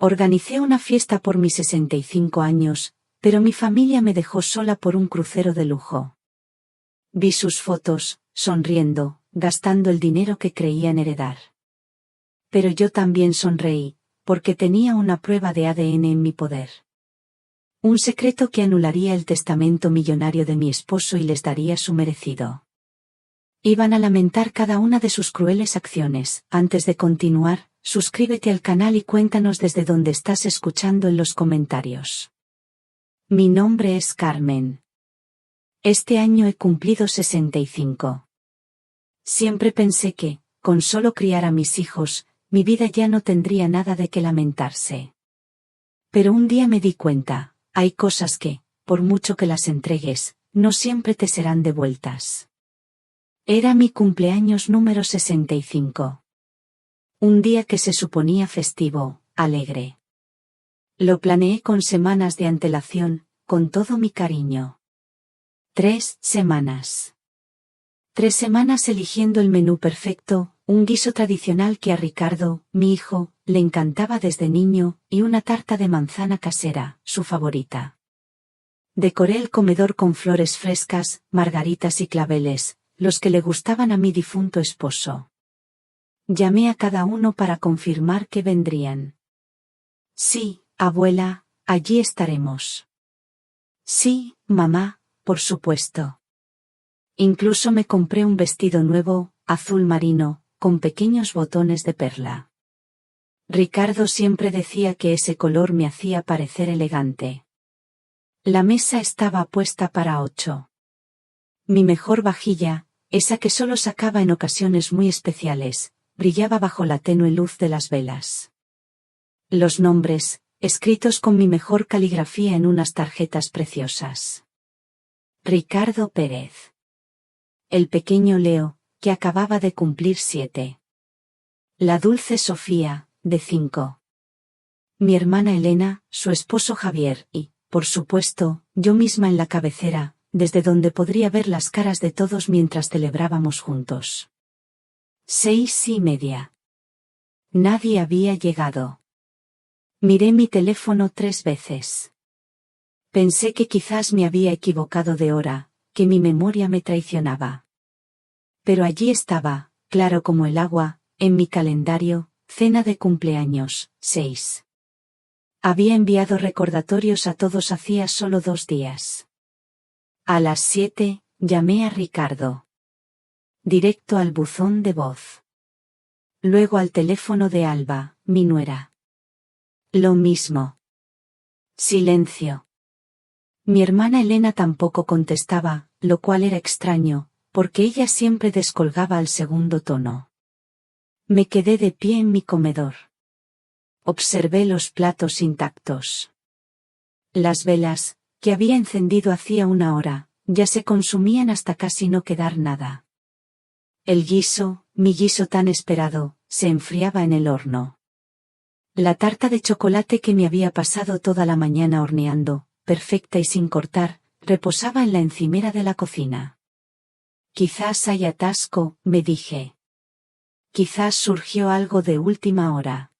Organicé una fiesta por mis 65 años, pero mi familia me dejó sola por un crucero de lujo. Vi sus fotos, sonriendo, gastando el dinero que creían heredar. Pero yo también sonreí, porque tenía una prueba de ADN en mi poder. Un secreto que anularía el testamento millonario de mi esposo y les daría su merecido. Iban a lamentar cada una de sus crueles acciones. Antes de continuar, suscríbete al canal y cuéntanos desde dónde estás escuchando en los comentarios. Mi nombre es Carmen. Este año he cumplido 65. Siempre pensé que, con solo criar a mis hijos, mi vida ya no tendría nada de qué lamentarse. Pero un día me di cuenta, hay cosas que, por mucho que las entregues, no siempre te serán devueltas. Era mi cumpleaños número 65. Un día que se suponía festivo, alegre. Lo planeé con semanas de antelación, con todo mi cariño. 3 semanas. 3 semanas eligiendo el menú perfecto, un guiso tradicional que a Ricardo, mi hijo, le encantaba desde niño, y una tarta de manzana casera, su favorita. Decoré el comedor con flores frescas, margaritas y claveles, los que le gustaban a mi difunto esposo. Llamé a cada uno para confirmar que vendrían. Sí, abuela, allí estaremos. Sí, mamá, por supuesto. Incluso me compré un vestido nuevo, azul marino, con pequeños botones de perla. Ricardo siempre decía que ese color me hacía parecer elegante. La mesa estaba puesta para 8. Mi mejor vajilla, esa que solo sacaba en ocasiones muy especiales, brillaba bajo la tenue luz de las velas. Los nombres, escritos con mi mejor caligrafía en unas tarjetas preciosas. Ricardo Pérez. El pequeño Leo, que acababa de cumplir 7. La dulce Sofía, de 5. Mi hermana Elena, su esposo Javier y, por supuesto, yo misma en la cabecera, desde donde podría ver las caras de todos mientras celebrábamos juntos. 6:30. Nadie había llegado. Miré mi teléfono 3 veces. Pensé que quizás me había equivocado de hora, que mi memoria me traicionaba. Pero allí estaba, claro como el agua, en mi calendario, cena de cumpleaños, 6. Había enviado recordatorios a todos hacía solo 2 días. A las 7, llamé a Ricardo. Directo al buzón de voz. Luego al teléfono de Alba, mi nuera. Lo mismo. Silencio. Mi hermana Elena tampoco contestaba, lo cual era extraño, porque ella siempre descolgaba al segundo tono. Me quedé de pie en mi comedor. Observé los platos intactos. Las velas, que había encendido hacía 1 hora, ya se consumían hasta casi no quedar nada. El guiso, mi guiso tan esperado, se enfriaba en el horno. La tarta de chocolate que me había pasado toda la mañana horneando, perfecta y sin cortar, reposaba en la encimera de la cocina. Quizás hay atasco, me dije. Quizás surgió algo de última hora.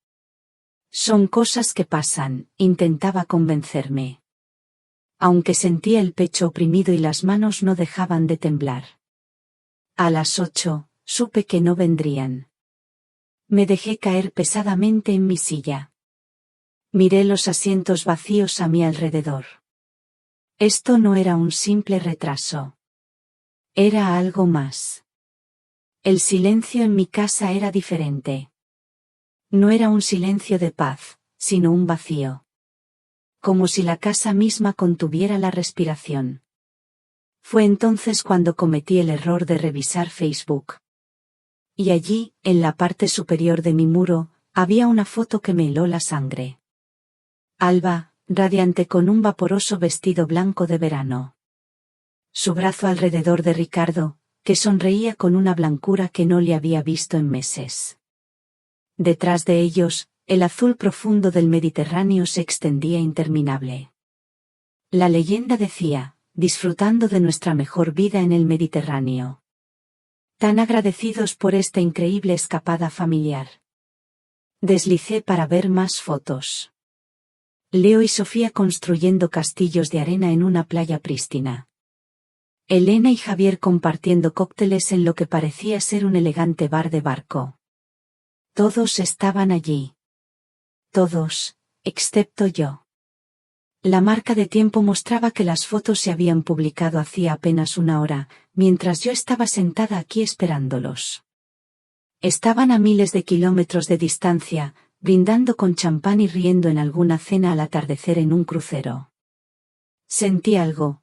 Son cosas que pasan, intentaba convencerme. Aunque sentía el pecho oprimido y las manos no dejaban de temblar. A las 8, supe que no vendrían. Me dejé caer pesadamente en mi silla. Miré los asientos vacíos a mi alrededor. Esto no era un simple retraso. Era algo más. El silencio en mi casa era diferente. No era un silencio de paz, sino un vacío. Como si la casa misma contuviera la respiración. Fue entonces cuando cometí el error de revisar Facebook. Y allí, en la parte superior de mi muro, había una foto que me heló la sangre. Alba, radiante con un vaporoso vestido blanco de verano. Su brazo alrededor de Ricardo, que sonreía con una blancura que no le había visto en meses. Detrás de ellos, el azul profundo del Mediterráneo se extendía interminable. La leyenda decía, disfrutando de nuestra mejor vida en el Mediterráneo. Tan agradecidos por esta increíble escapada familiar. Deslicé para ver más fotos. Leo y Sofía construyendo castillos de arena en una playa prístina. Elena y Javier compartiendo cócteles en lo que parecía ser un elegante bar de barco. Todos estaban allí. Todos, excepto yo. La marca de tiempo mostraba que las fotos se habían publicado hacía apenas una hora, mientras yo estaba sentada aquí esperándolos. Estaban a miles de kilómetros de distancia, brindando con champán y riendo en alguna cena al atardecer en un crucero. Sentí algo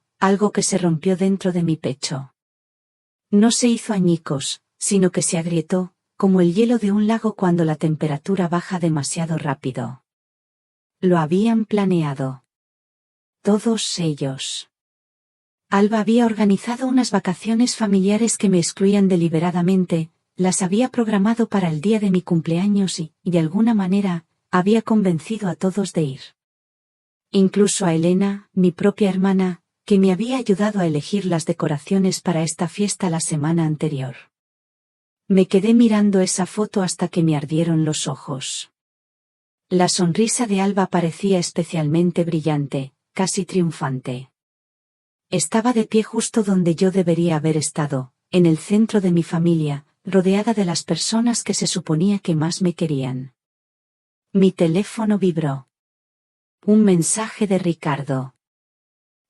que se rompió dentro de mi pecho. No se hizo añicos, sino que se agrietó, como el hielo de un lago cuando la temperatura baja demasiado rápido. Lo habían planeado. Todos ellos. Alba había organizado unas vacaciones familiares que me excluían deliberadamente, las había programado para el día de mi cumpleaños y, de alguna manera, había convencido a todos de ir. Incluso a Elena, mi propia hermana, que me había ayudado a elegir las decoraciones para esta fiesta la semana anterior. Me quedé mirando esa foto hasta que me ardieron los ojos. La sonrisa de Alba parecía especialmente brillante, casi triunfante. Estaba de pie justo donde yo debería haber estado, en el centro de mi familia, rodeada de las personas que se suponía que más me querían. Mi teléfono vibró. Un mensaje de Ricardo.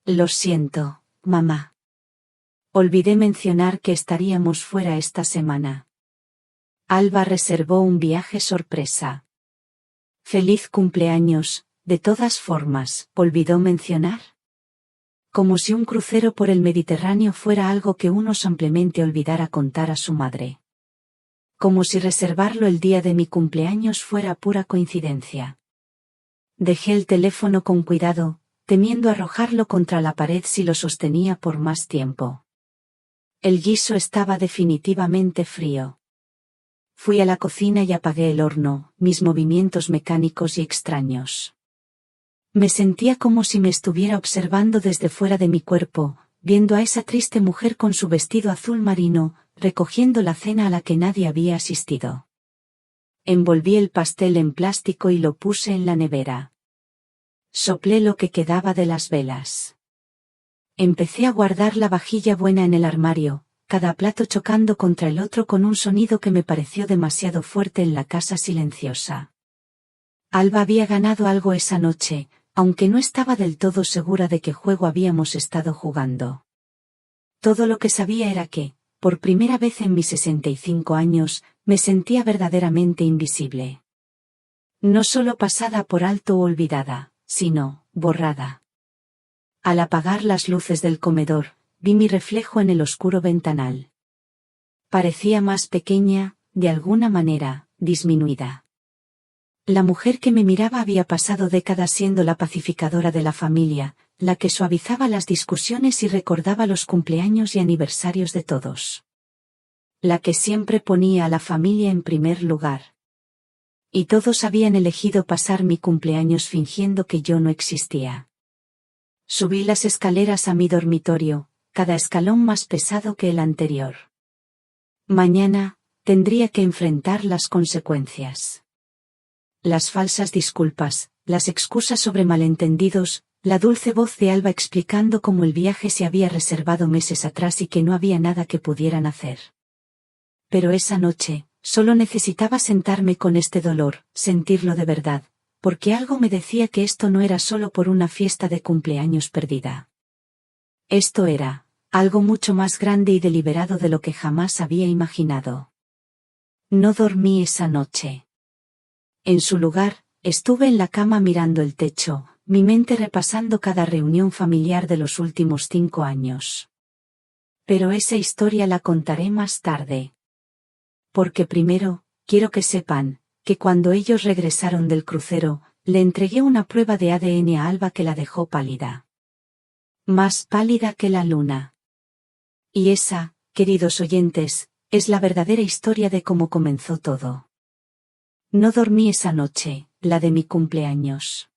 Lo siento, mamá. Olvidé mencionar que estaríamos fuera esta semana. Alba reservó un viaje sorpresa. Feliz cumpleaños, de todas formas, ¿olvidó mencionar? Como si un crucero por el Mediterráneo fuera algo que uno simplemente olvidara contar a su madre. Como si reservarlo el día de mi cumpleaños fuera pura coincidencia. Dejé el teléfono con cuidado, temiendo arrojarlo contra la pared si lo sostenía por más tiempo. El guiso estaba definitivamente frío. Fui a la cocina y apagué el horno, mis movimientos mecánicos y extraños. Me sentía como si me estuviera observando desde fuera de mi cuerpo, viendo a esa triste mujer con su vestido azul marino, recogiendo la cena a la que nadie había asistido. Envolví el pastel en plástico y lo puse en la nevera. Soplé lo que quedaba de las velas. Empecé a guardar la vajilla buena en el armario, cada plato chocando contra el otro con un sonido que me pareció demasiado fuerte en la casa silenciosa. Alba había ganado algo esa noche, aunque no estaba del todo segura de qué juego habíamos estado jugando. Todo lo que sabía era que, por primera vez en mis 65 años, me sentía verdaderamente invisible. No solo pasada por alto o olvidada, sino, borrada. Al apagar las luces del comedor, vi mi reflejo en el oscuro ventanal. Parecía más pequeña, de alguna manera, disminuida. La mujer que me miraba había pasado décadas siendo la pacificadora de la familia, la que suavizaba las discusiones y recordaba los cumpleaños y aniversarios de todos. La que siempre ponía a la familia en primer lugar. Y todos habían elegido pasar mi cumpleaños fingiendo que yo no existía. Subí las escaleras a mi dormitorio, cada escalón más pesado que el anterior. Mañana, tendría que enfrentar las consecuencias. Las falsas disculpas, las excusas sobre malentendidos, la dulce voz de Alba explicando cómo el viaje se había reservado meses atrás y que no había nada que pudieran hacer. Pero esa noche, solo necesitaba sentarme con este dolor, sentirlo de verdad, porque algo me decía que esto no era solo por una fiesta de cumpleaños perdida. Esto era algo mucho más grande y deliberado de lo que jamás había imaginado. No dormí esa noche. En su lugar, estuve en la cama mirando el techo, mi mente repasando cada reunión familiar de los últimos 5 años. Pero esa historia la contaré más tarde. Porque primero, quiero que sepan, que cuando ellos regresaron del crucero, le entregué una prueba de ADN a Alba que la dejó pálida. Más pálida que la luna. Y esa, queridos oyentes, es la verdadera historia de cómo comenzó todo. No dormí esa noche, la de mi cumpleaños.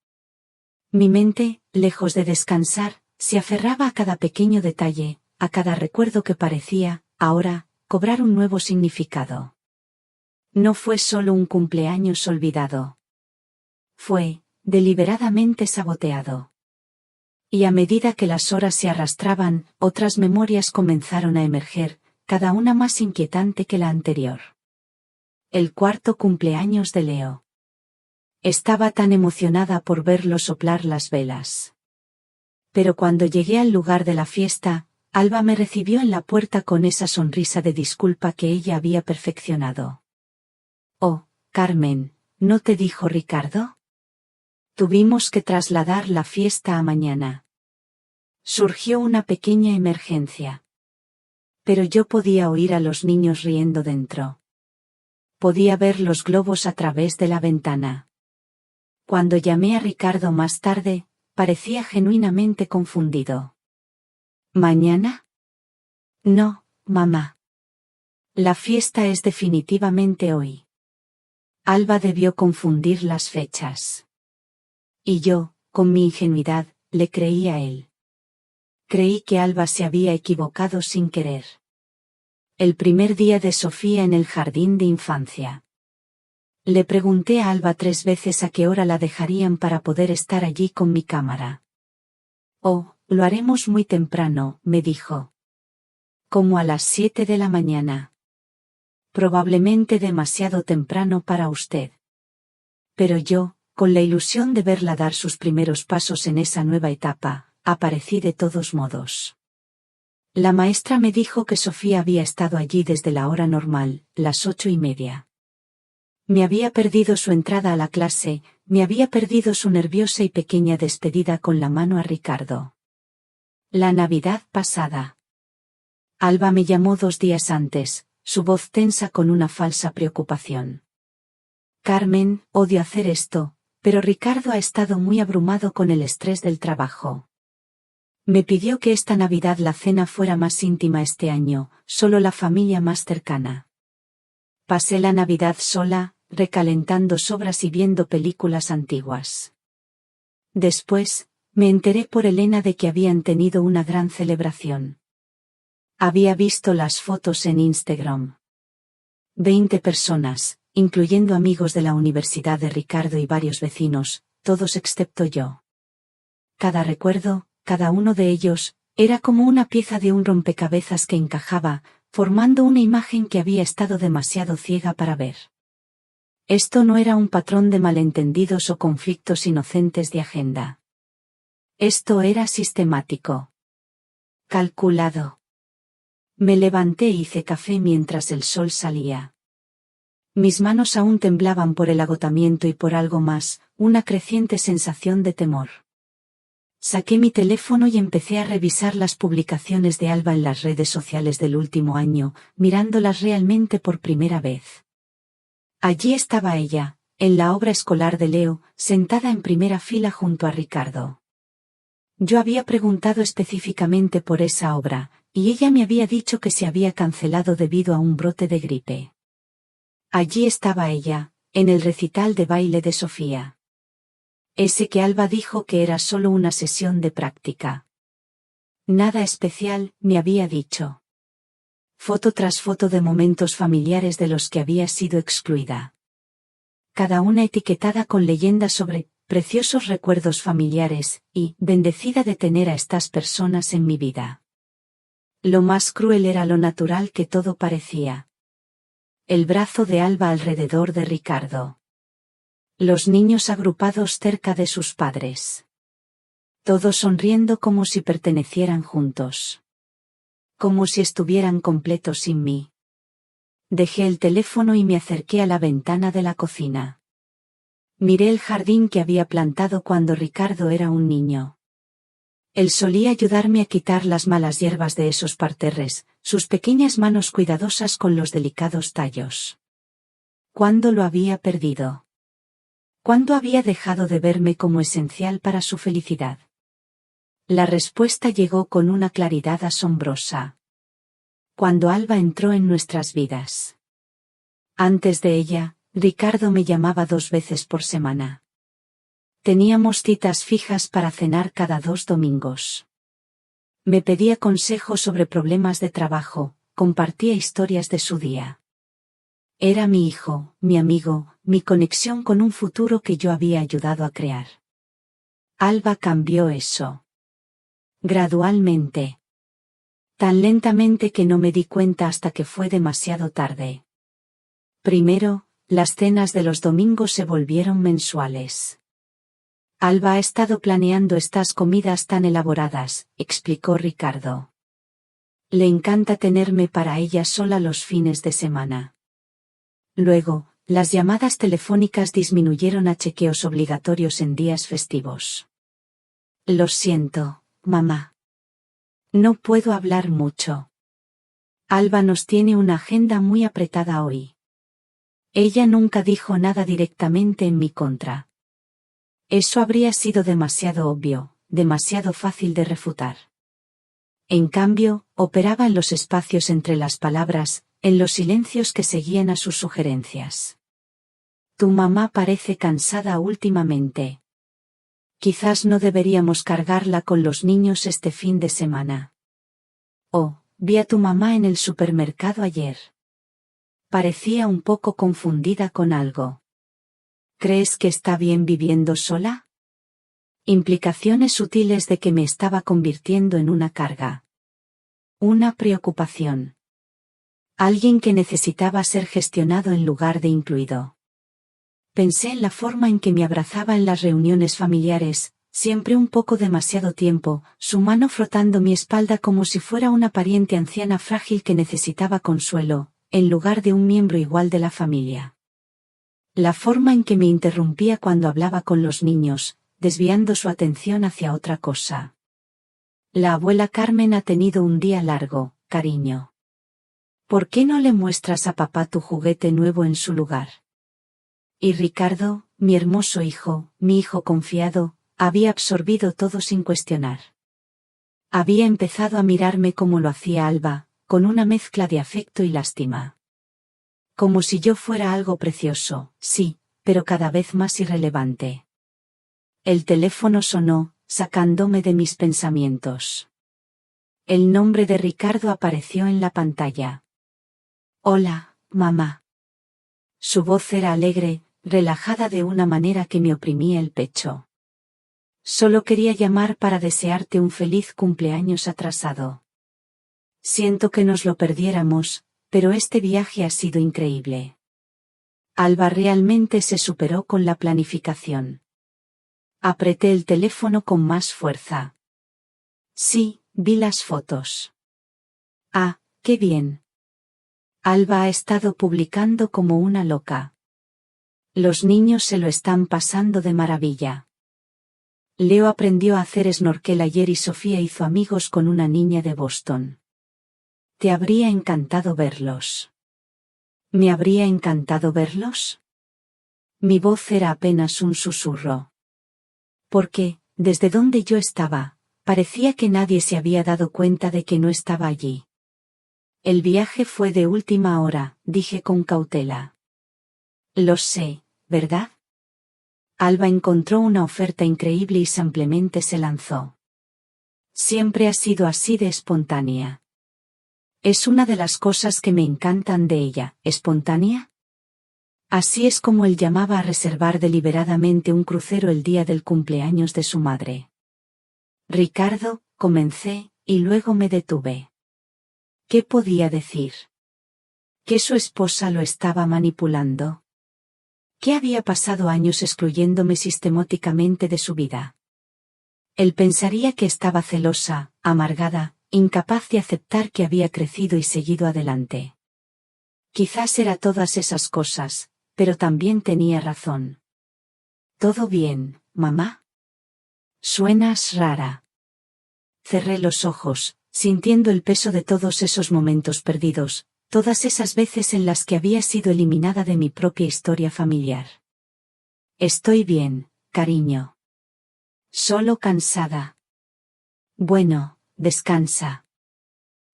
Mi mente, lejos de descansar, se aferraba a cada pequeño detalle, a cada recuerdo que parecía, ahora, cobrar un nuevo significado. No fue solo un cumpleaños olvidado. Fue deliberadamente saboteado. Y a medida que las horas se arrastraban, otras memorias comenzaron a emerger, cada una más inquietante que la anterior. El cuarto cumpleaños de Leo. Estaba tan emocionada por verlo soplar las velas. Pero cuando llegué al lugar de la fiesta, Alba me recibió en la puerta con esa sonrisa de disculpa que ella había perfeccionado. «Oh, Carmen, ¿no te dijo Ricardo? Tuvimos que trasladar la fiesta a mañana. Surgió una pequeña emergencia. Pero yo podía oír a los niños riendo dentro. Podía ver los globos a través de la ventana. Cuando llamé a Ricardo más tarde, parecía genuinamente confundido. ¿Mañana? No, mamá. La fiesta es definitivamente hoy. Alba debió confundir las fechas. Y yo, con mi ingenuidad, le creí a él. Creí que Alba se había equivocado sin querer. El primer día de Sofía en el jardín de infancia. Le pregunté a Alba 3 veces a qué hora la dejarían para poder estar allí con mi cámara. «Oh, lo haremos muy temprano», me dijo. «Como a las 7 de la mañana. Probablemente demasiado temprano para usted». Pero yo, con la ilusión de verla dar sus primeros pasos en esa nueva etapa, aparecí de todos modos. La maestra me dijo que Sofía había estado allí desde la hora normal, las 8:30. Me había perdido su entrada a la clase, me había perdido su nerviosa y pequeña despedida con la mano a Ricardo. La Navidad pasada. Alba me llamó 2 días antes, su voz tensa con una falsa preocupación. «Carmen, odio hacer esto, pero Ricardo ha estado muy abrumado con el estrés del trabajo. Me pidió que esta Navidad la cena fuera más íntima este año, solo la familia más cercana». Pasé la Navidad sola, recalentando sobras y viendo películas antiguas. Después, me enteré por Elena de que habían tenido una gran celebración. Había visto las fotos en Instagram. 20 personas, incluyendo amigos de la universidad de Ricardo y varios vecinos, todos excepto yo. Cada recuerdo, cada uno de ellos, era como una pieza de un rompecabezas que encajaba, formando una imagen que había estado demasiado ciega para ver. Esto no era un patrón de malentendidos o conflictos inocentes de agenda. Esto era sistemático. Calculado. Me levanté e hice café mientras el sol salía. Mis manos aún temblaban por el agotamiento y por algo más, una creciente sensación de temor. Saqué mi teléfono y empecé a revisar las publicaciones de Alba en las redes sociales del último año, mirándolas realmente por primera vez. Allí estaba ella, en la obra escolar de Leo, sentada en primera fila junto a Ricardo. Yo había preguntado específicamente por esa obra, y ella me había dicho que se había cancelado debido a un brote de gripe. Allí estaba ella, en el recital de baile de Sofía. Ese que Alba dijo que era solo una sesión de práctica. Nada especial, me había dicho. Foto tras foto de momentos familiares de los que había sido excluida. Cada una etiquetada con leyendas sobre preciosos recuerdos familiares y bendecida de tener a estas personas en mi vida. Lo más cruel era lo natural que todo parecía. El brazo de Alba alrededor de Ricardo. Los niños agrupados cerca de sus padres. Todos sonriendo como si pertenecieran juntos. Como si estuvieran completos sin mí. Dejé el teléfono y me acerqué a la ventana de la cocina. Miré el jardín que había plantado cuando Ricardo era un niño. Él solía ayudarme a quitar las malas hierbas de esos parterres, sus pequeñas manos cuidadosas con los delicados tallos. ¿Cuándo lo había perdido? ¿Cuándo había dejado de verme como esencial para su felicidad? La respuesta llegó con una claridad asombrosa. Cuando Alba entró en nuestras vidas. Antes de ella, Ricardo me llamaba 2 veces por semana. Teníamos citas fijas para cenar cada 2 domingos. Me pedía consejos sobre problemas de trabajo, compartía historias de su día. Era mi hijo, mi amigo, mi conexión con un futuro que yo había ayudado a crear. Alba cambió eso. Gradualmente. Tan lentamente que no me di cuenta hasta que fue demasiado tarde. Primero, las cenas de los domingos se volvieron mensuales. Alba ha estado planeando estas comidas tan elaboradas, explicó Ricardo. Le encanta tenerme para ella sola los fines de semana. Luego, las llamadas telefónicas disminuyeron a chequeos obligatorios en días festivos. Lo siento, mamá. No puedo hablar mucho. Alba nos tiene una agenda muy apretada hoy. Ella nunca dijo nada directamente en mi contra. Eso habría sido demasiado obvio, demasiado fácil de refutar. En cambio, operaba en los espacios entre las palabras, en los silencios que seguían a sus sugerencias. Tu mamá parece cansada últimamente. Quizás no deberíamos cargarla con los niños este fin de semana. Oh, vi a tu mamá en el supermercado ayer. Parecía un poco confundida con algo. ¿Crees que está bien viviendo sola? Implicaciones sutiles de que me estaba convirtiendo en una carga. Una preocupación. Alguien que necesitaba ser gestionado en lugar de incluido. Pensé en la forma en que me abrazaba en las reuniones familiares, siempre un poco demasiado tiempo, su mano frotando mi espalda como si fuera una pariente anciana frágil que necesitaba consuelo, en lugar de un miembro igual de la familia. La forma en que me interrumpía cuando hablaba con los niños, desviando su atención hacia otra cosa. La abuela Carmen ha tenido un día largo, cariño. ¿Por qué no le muestras a papá tu juguete nuevo en su lugar? Y Ricardo, mi hermoso hijo, mi hijo confiado, había absorbido todo sin cuestionar. Había empezado a mirarme como lo hacía Alba, con una mezcla de afecto y lástima. Como si yo fuera algo precioso, sí, pero cada vez más irrelevante. El teléfono sonó, sacándome de mis pensamientos. El nombre de Ricardo apareció en la pantalla. Hola, mamá. Su voz era alegre, relajada de una manera que me oprimía el pecho. Solo quería llamar para desearte un feliz cumpleaños atrasado. Siento que nos lo perdiéramos, pero este viaje ha sido increíble. Alba realmente se superó con la planificación. Apreté el teléfono con más fuerza. Sí, vi las fotos. Ah, qué bien. Alba ha estado publicando como una loca. Los niños se lo están pasando de maravilla. Leo aprendió a hacer snorkel ayer y Sofía hizo amigos con una niña de Boston. Te habría encantado verlos. ¿Me habría encantado verlos? Mi voz era apenas un susurro. Porque, desde donde yo estaba, parecía que nadie se había dado cuenta de que no estaba allí. El viaje fue de última hora, dije con cautela. Lo sé, ¿verdad? Alba encontró una oferta increíble y simplemente se lanzó. Siempre ha sido así de espontánea. Es una de las cosas que me encantan de ella, ¿espontánea? Así es como él llamaba a reservar deliberadamente un crucero el día del cumpleaños de su madre. Ricardo, comencé, y luego me detuve. ¿Qué podía decir? ¿Que su esposa lo estaba manipulando? ¿Qué había pasado años excluyéndome sistemáticamente de su vida? Él pensaría que estaba celosa, amargada, incapaz de aceptar que había crecido y seguido adelante. Quizás era todas esas cosas, pero también tenía razón. ¿Todo bien, mamá? Suenas rara. Cerré los ojos, sintiendo el peso de todos esos momentos perdidos, todas esas veces en las que había sido eliminada de mi propia historia familiar. Estoy bien, cariño. Solo cansada. Bueno, descansa.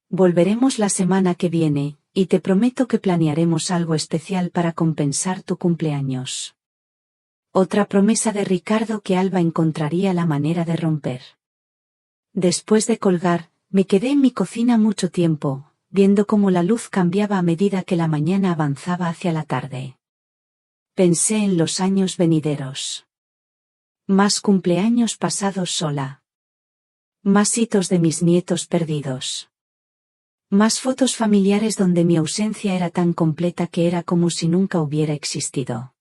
Volveremos la semana que viene, y te prometo que planearemos algo especial para compensar tu cumpleaños. Otra promesa de Ricardo que Alba encontraría la manera de romper. Después de colgar, me quedé en mi cocina mucho tiempo, viendo cómo la luz cambiaba a medida que la mañana avanzaba hacia la tarde. Pensé en los años venideros. Más cumpleaños pasados sola. Más hitos de mis nietos perdidos. Más fotos familiares donde mi ausencia era tan completa que era como si nunca hubiera existido.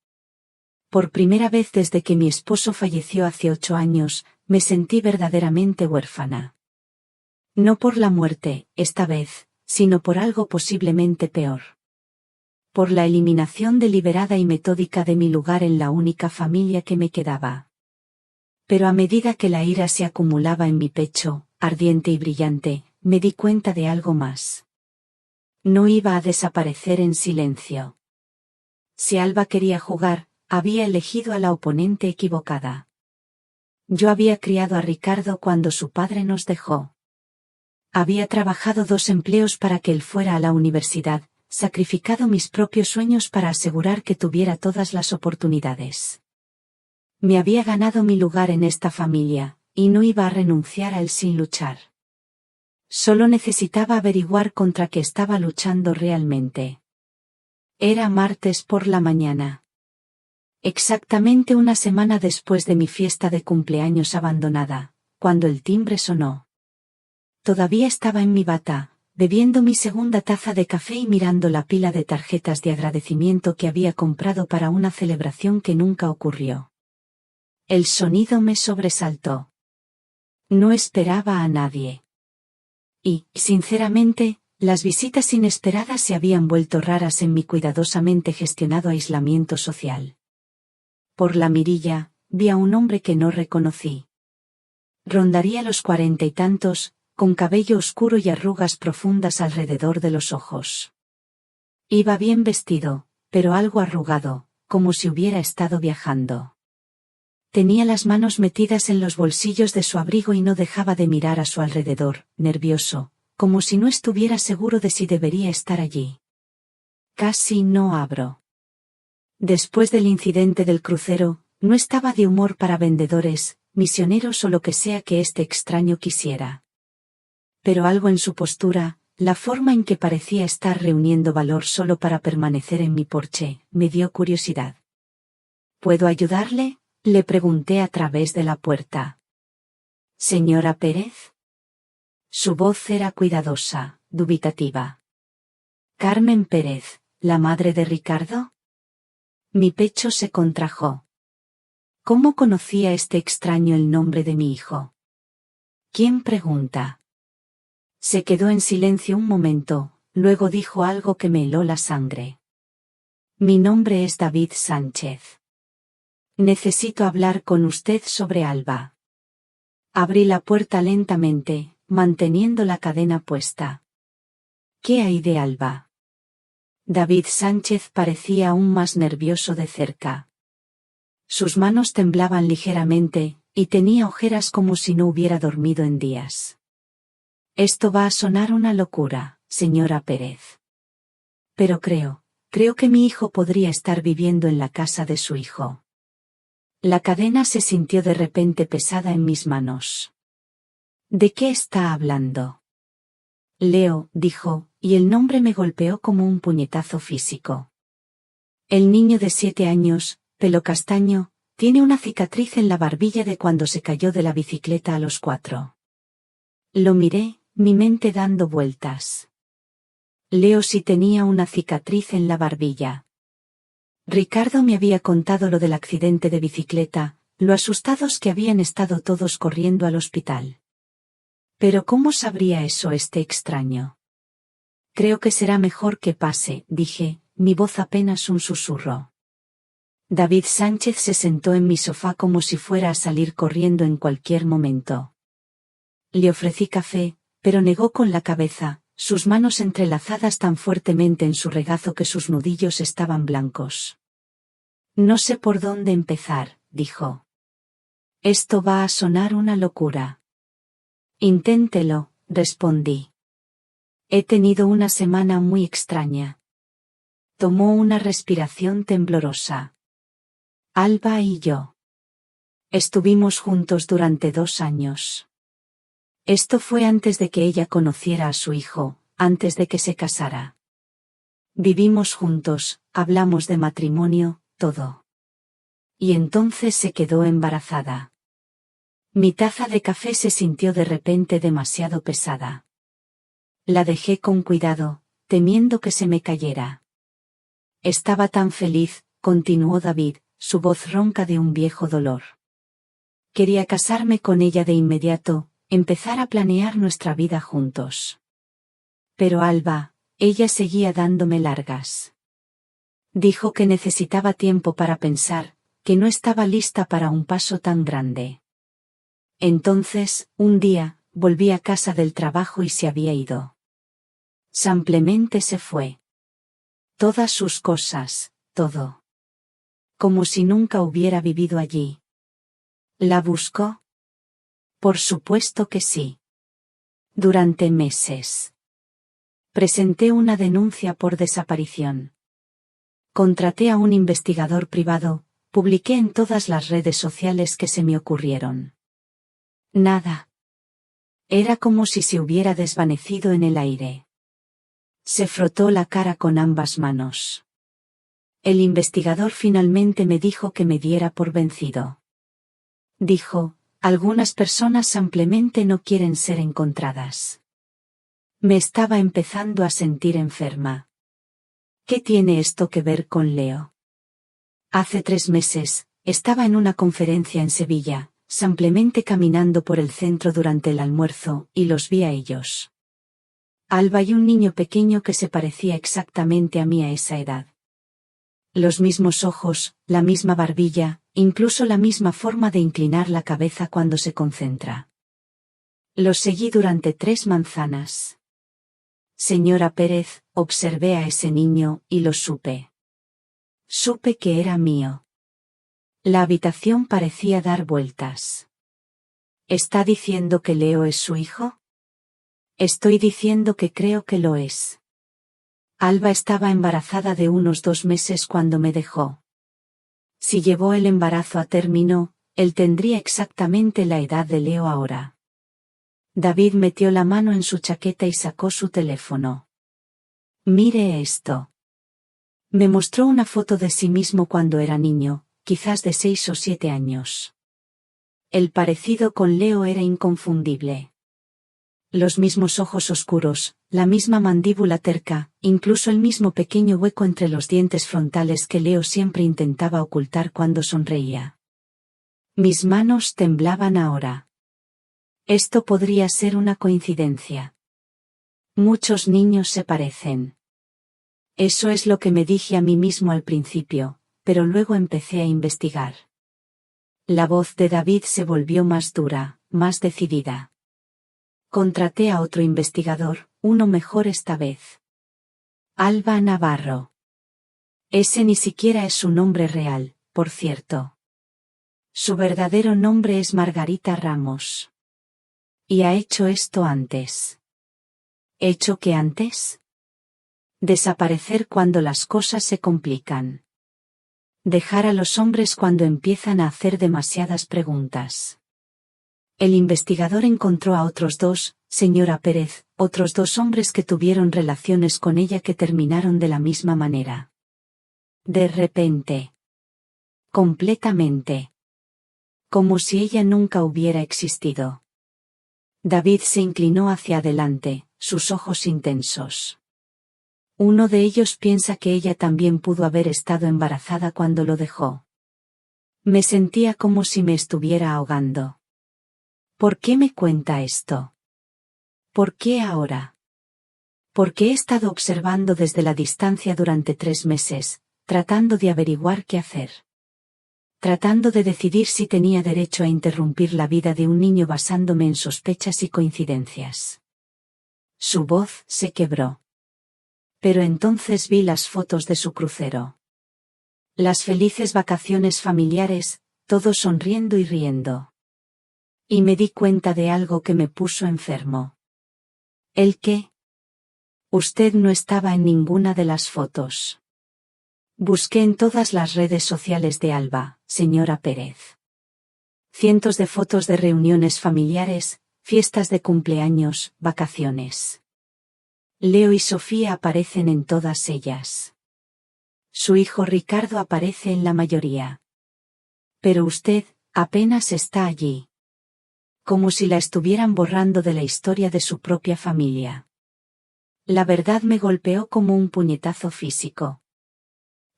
Por primera vez desde que mi esposo falleció hace 8 años, me sentí verdaderamente huérfana. No por la muerte, esta vez, sino por algo posiblemente peor. Por la eliminación deliberada y metódica de mi lugar en la única familia que me quedaba. Pero a medida que la ira se acumulaba en mi pecho, ardiente y brillante, me di cuenta de algo más. No iba a desaparecer en silencio. Si Alba quería jugar, había elegido a la oponente equivocada. Yo había criado a Ricardo cuando su padre nos dejó. Había trabajado 2 empleos para que él fuera a la universidad, sacrificado mis propios sueños para asegurar que tuviera todas las oportunidades. Me había ganado mi lugar en esta familia, y no iba a renunciar a él sin luchar. Solo necesitaba averiguar contra qué estaba luchando realmente. Era martes por la mañana. Exactamente una semana después de mi fiesta de cumpleaños abandonada, cuando el timbre sonó. Todavía estaba en mi bata, bebiendo mi segunda taza de café y mirando la pila de tarjetas de agradecimiento que había comprado para una celebración que nunca ocurrió. El sonido me sobresaltó. No esperaba a nadie. Y, sinceramente, las visitas inesperadas se habían vuelto raras en mi cuidadosamente gestionado aislamiento social. Por la mirilla, vi a un hombre que no reconocí. Rondaría los 40 y tantos, con cabello oscuro y arrugas profundas alrededor de los ojos. Iba bien vestido, pero algo arrugado, como si hubiera estado viajando. Tenía las manos metidas en los bolsillos de su abrigo y no dejaba de mirar a su alrededor, nervioso, como si no estuviera seguro de si debería estar allí. Casi no abro. Después del incidente del crucero, no estaba de humor para vendedores, misioneros o lo que sea que este extraño quisiera. Pero algo en su postura, la forma en que parecía estar reuniendo valor solo para permanecer en mi porche, me dio curiosidad. ¿Puedo ayudarle?, le pregunté a través de la puerta. ¿Señora Pérez? Su voz era cuidadosa, dubitativa. ¿Carmen Pérez, la madre de Ricardo? Mi pecho se contrajo. ¿Cómo conocía este extraño el nombre de mi hijo? ¿Quién pregunta? Se quedó en silencio un momento, luego dijo algo que me heló la sangre. Mi nombre es David Sánchez. Necesito hablar con usted sobre Alba. Abrí la puerta lentamente, manteniendo la cadena puesta. ¿Qué hay de Alba? David Sánchez parecía aún más nervioso de cerca. Sus manos temblaban ligeramente, y tenía ojeras como si no hubiera dormido en días. Esto va a sonar una locura, señora Pérez. Pero creo que mi hijo podría estar viviendo en la casa de su hijo. La cadena se sintió de repente pesada en mis manos. ¿De qué está hablando? Leo, dijo, y el nombre me golpeó como un puñetazo físico. El niño de 7 años, pelo castaño, tiene una cicatriz en la barbilla de cuando se cayó de la bicicleta a los 4. Lo miré, mi mente dando vueltas. Leo sí tenía una cicatriz en la barbilla. Ricardo me había contado lo del accidente de bicicleta, lo asustados que habían estado todos corriendo al hospital. Pero ¿cómo sabría eso este extraño? Creo que será mejor que pase, dije, mi voz apenas un susurro. David Sánchez se sentó en mi sofá como si fuera a salir corriendo en cualquier momento. Le ofrecí café, pero negó con la cabeza, sus manos entrelazadas tan fuertemente en su regazo que sus nudillos estaban blancos. No sé por dónde empezar, dijo. Esto va a sonar una locura. Inténtelo, respondí. He tenido una semana muy extraña. Tomó una respiración temblorosa. Alba y yo. Estuvimos juntos durante 2 años. Esto fue antes de que ella conociera a su hijo, antes de que se casara. Vivimos juntos, hablamos de matrimonio, todo. Y entonces se quedó embarazada. Mi taza de café se sintió de repente demasiado pesada. La dejé con cuidado, temiendo que se me cayera. Estaba tan feliz, continuó David, su voz ronca de un viejo dolor. Quería casarme con ella de inmediato, empezar a planear nuestra vida juntos. Pero Alba, ella seguía dándome largas. Dijo que necesitaba tiempo para pensar, que no estaba lista para un paso tan grande. Entonces, un día, volví a casa del trabajo y se había ido. Simplemente se fue. Todas sus cosas, todo. Como si nunca hubiera vivido allí. ¿La buscó? Por supuesto que sí. Durante meses. Presenté una denuncia por desaparición. Contraté a un investigador privado, publiqué en todas las redes sociales que se me ocurrieron. Nada. Era como si se hubiera desvanecido en el aire. Se frotó la cara con ambas manos. El investigador finalmente me dijo que me diera por vencido. Dijo, algunas personas simplemente no quieren ser encontradas. Me estaba empezando a sentir enferma. ¿Qué tiene esto que ver con Leo? Hace 3 meses, estaba en una conferencia en Sevilla, simplemente caminando por el centro durante el almuerzo, y los vi a ellos. Alba y un niño pequeño que se parecía exactamente a mí a esa edad. Los mismos ojos, la misma barbilla, incluso la misma forma de inclinar la cabeza cuando se concentra. Los seguí durante 3 manzanas. Señora Pérez, observé a ese niño, y lo supe. Supe que era mío. La habitación parecía dar vueltas. ¿Está diciendo que Leo es su hijo? Estoy diciendo que creo que lo es. Alba estaba embarazada de unos 2 meses cuando me dejó. Si llevó el embarazo a término, él tendría exactamente la edad de Leo ahora. David metió la mano en su chaqueta y sacó su teléfono. Mire esto. Me mostró una foto de sí mismo cuando era niño, quizás de 6 o 7 años. El parecido con Leo era inconfundible. Los mismos ojos oscuros, la misma mandíbula terca, incluso el mismo pequeño hueco entre los dientes frontales que Leo siempre intentaba ocultar cuando sonreía. Mis manos temblaban ahora. Esto podría ser una coincidencia. Muchos niños se parecen. Eso es lo que me dije a mí mismo al principio, pero luego empecé a investigar. La voz de David se volvió más dura, más decidida. Contraté a otro investigador, uno mejor esta vez. Alba Navarro. Ese ni siquiera es su nombre real, por cierto. Su verdadero nombre es Margarita Ramos. Y ha hecho esto antes. ¿Hecho qué antes? Desaparecer cuando las cosas se complican. Dejar a los hombres cuando empiezan a hacer demasiadas preguntas. El investigador encontró a otros 2, señora Pérez, otros 2 hombres que tuvieron relaciones con ella que terminaron de la misma manera. De repente. Completamente. Como si ella nunca hubiera existido. David se inclinó hacia adelante, sus ojos intensos. Uno de ellos piensa que ella también pudo haber estado embarazada cuando lo dejó. Me sentía como si me estuviera ahogando. ¿Por qué me cuenta esto? ¿Por qué ahora? Porque he estado observando desde la distancia durante 3 meses, tratando de averiguar qué hacer. Tratando de decidir si tenía derecho a interrumpir la vida de un niño basándome en sospechas y coincidencias. Su voz se quebró. Pero entonces vi las fotos de su crucero. Las felices vacaciones familiares, todos sonriendo y riendo. Y me di cuenta de algo que me puso enfermo. ¿El qué? Usted no estaba en ninguna de las fotos. Busqué en todas las redes sociales de Alba, señora Pérez. Cientos de fotos de reuniones familiares, fiestas de cumpleaños, vacaciones. Leo y Sofía aparecen en todas ellas. Su hijo Ricardo aparece en la mayoría. Pero usted, apenas está allí. Como si la estuvieran borrando de la historia de su propia familia. La verdad me golpeó como un puñetazo físico.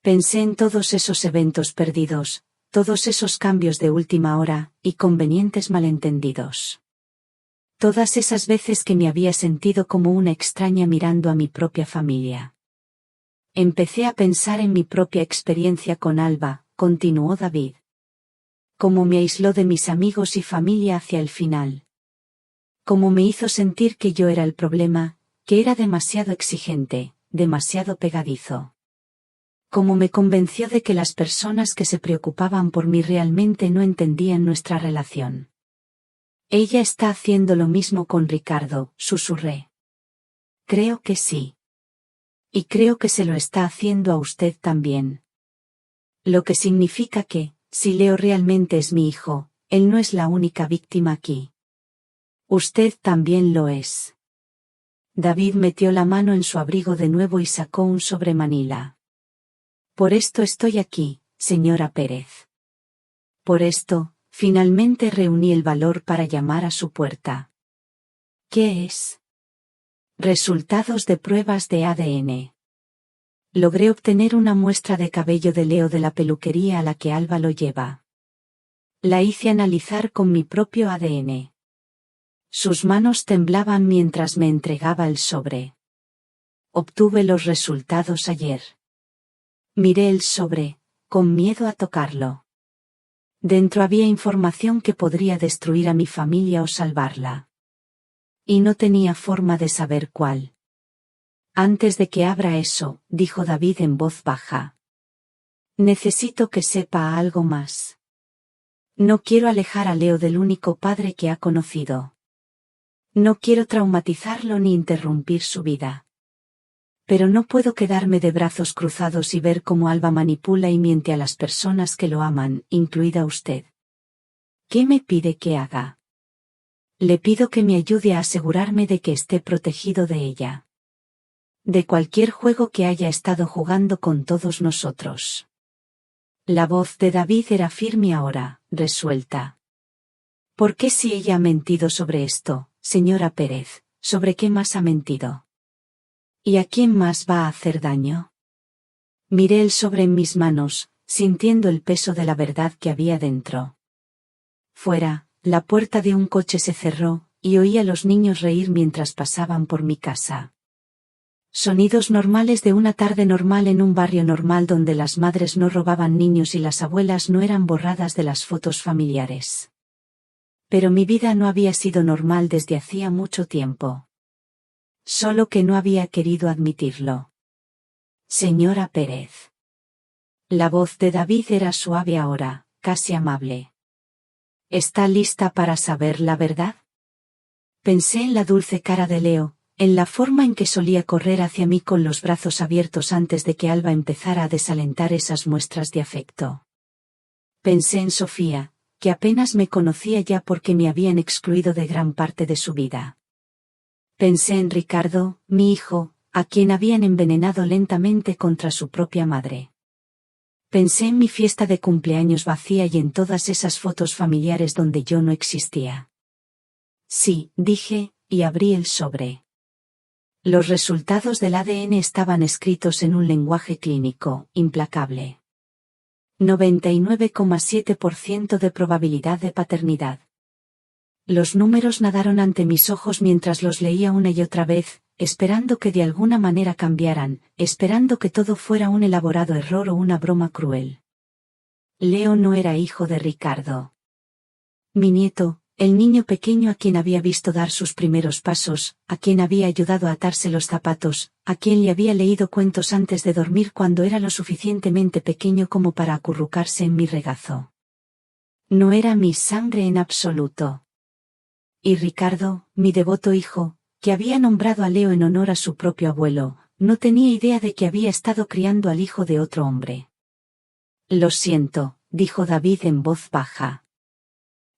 Pensé en todos esos eventos perdidos, todos esos cambios de última hora, y convenientes malentendidos. Todas esas veces que me había sentido como una extraña mirando a mi propia familia. Empecé a pensar en mi propia experiencia con Alba, continuó David. Cómo me aisló de mis amigos y familia hacia el final. Cómo me hizo sentir que yo era el problema, que era demasiado exigente, demasiado pegadizo. Cómo me convenció de que las personas que se preocupaban por mí realmente no entendían nuestra relación. Ella está haciendo lo mismo con Ricardo, susurré. Creo que sí. Y creo que se lo está haciendo a usted también. Lo que significa que, si Leo realmente es mi hijo, él no es la única víctima aquí. Usted también lo es. David metió la mano en su abrigo de nuevo y sacó un sobre Manila. Por esto estoy aquí, señora Pérez. Por esto, finalmente reuní el valor para llamar a su puerta. ¿Qué es? Resultados de pruebas de ADN. Logré obtener una muestra de cabello de Leo de la peluquería a la que Alba lo lleva. La hice analizar con mi propio ADN. Sus manos temblaban mientras me entregaba el sobre. Obtuve los resultados ayer. Miré el sobre, con miedo a tocarlo. Dentro había información que podría destruir a mi familia o salvarla. Y no tenía forma de saber cuál. Antes de que abra eso, dijo David en voz baja. Necesito que sepa algo más. No quiero alejar a Leo del único padre que ha conocido. No quiero traumatizarlo ni interrumpir su vida. Pero no puedo quedarme de brazos cruzados y ver cómo Alba manipula y miente a las personas que lo aman, incluida usted. ¿Qué me pide que haga? Le pido que me ayude a asegurarme de que esté protegido de ella. De cualquier juego que haya estado jugando con todos nosotros. La voz de David era firme ahora, resuelta. ¿Por qué si ella ha mentido sobre esto, señora Pérez, sobre qué más ha mentido? ¿Y a quién más va a hacer daño? Miré el sobre en mis manos, sintiendo el peso de la verdad que había dentro. Fuera, la puerta de un coche se cerró, y oí a los niños reír mientras pasaban por mi casa. Sonidos normales de una tarde normal en un barrio normal donde las madres no robaban niños y las abuelas no eran borradas de las fotos familiares. Pero mi vida no había sido normal desde hacía mucho tiempo. Solo que no había querido admitirlo. Señora Pérez. La voz de David era suave ahora, casi amable. ¿Está lista para saber la verdad? Pensé en la dulce cara de Leo, en la forma en que solía correr hacia mí con los brazos abiertos antes de que Alba empezara a desalentar esas muestras de afecto. Pensé en Sofía, que apenas me conocía ya porque me habían excluido de gran parte de su vida. Pensé en Ricardo, mi hijo, a quien habían envenenado lentamente contra su propia madre. Pensé en mi fiesta de cumpleaños vacía y en todas esas fotos familiares donde yo no existía. Sí, dije, y abrí el sobre. Los resultados del ADN estaban escritos en un lenguaje clínico, implacable. 99,7% de probabilidad de paternidad. Los números nadaron ante mis ojos mientras los leía una y otra vez, esperando que de alguna manera cambiaran, esperando que todo fuera un elaborado error o una broma cruel. Leo no era hijo de Ricardo. Mi nieto, el niño pequeño a quien había visto dar sus primeros pasos, a quien había ayudado a atarse los zapatos, a quien le había leído cuentos antes de dormir cuando era lo suficientemente pequeño como para acurrucarse en mi regazo. No era mi sangre en absoluto. Y Ricardo, mi devoto hijo, que había nombrado a Leo en honor a su propio abuelo, no tenía idea de que había estado criando al hijo de otro hombre. Lo siento, dijo David en voz baja.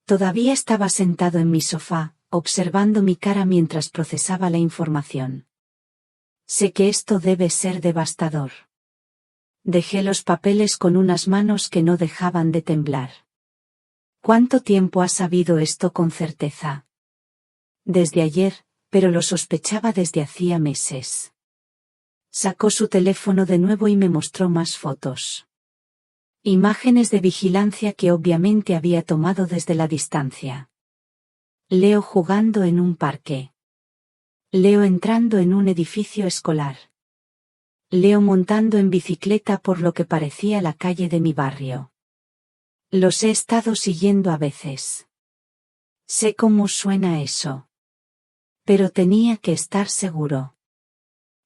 Todavía estaba sentado en mi sofá, observando mi cara mientras procesaba la información. Sé que esto debe ser devastador. Dejé los papeles con unas manos que no dejaban de temblar. ¿Cuánto tiempo has sabido esto con certeza? Desde ayer, pero lo sospechaba desde hacía meses. Sacó su teléfono de nuevo y me mostró más fotos. Imágenes de vigilancia que obviamente había tomado desde la distancia. Leo jugando en un parque. Leo entrando en un edificio escolar. Leo montando en bicicleta por lo que parecía la calle de mi barrio. Los he estado siguiendo a veces. Sé cómo suena eso. Pero tenía que estar seguro.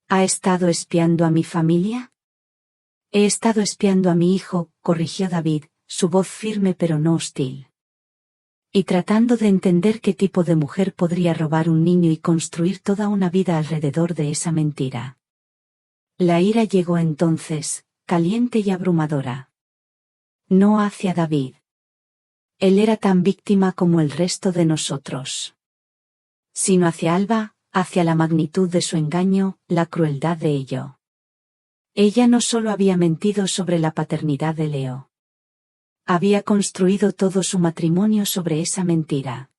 ¿Ha estado espiando a mi familia? He estado espiando a mi hijo, corrigió David, su voz firme pero no hostil. Y tratando de entender qué tipo de mujer podría robar un niño y construir toda una vida alrededor de esa mentira. La ira llegó entonces, caliente y abrumadora. No hacia David. Él era tan víctima como el resto de nosotros. Sino hacia Alba, hacia la magnitud de su engaño, la crueldad de ello. Ella no solo había mentido sobre la paternidad de Leo. Había construido todo su matrimonio sobre esa mentira.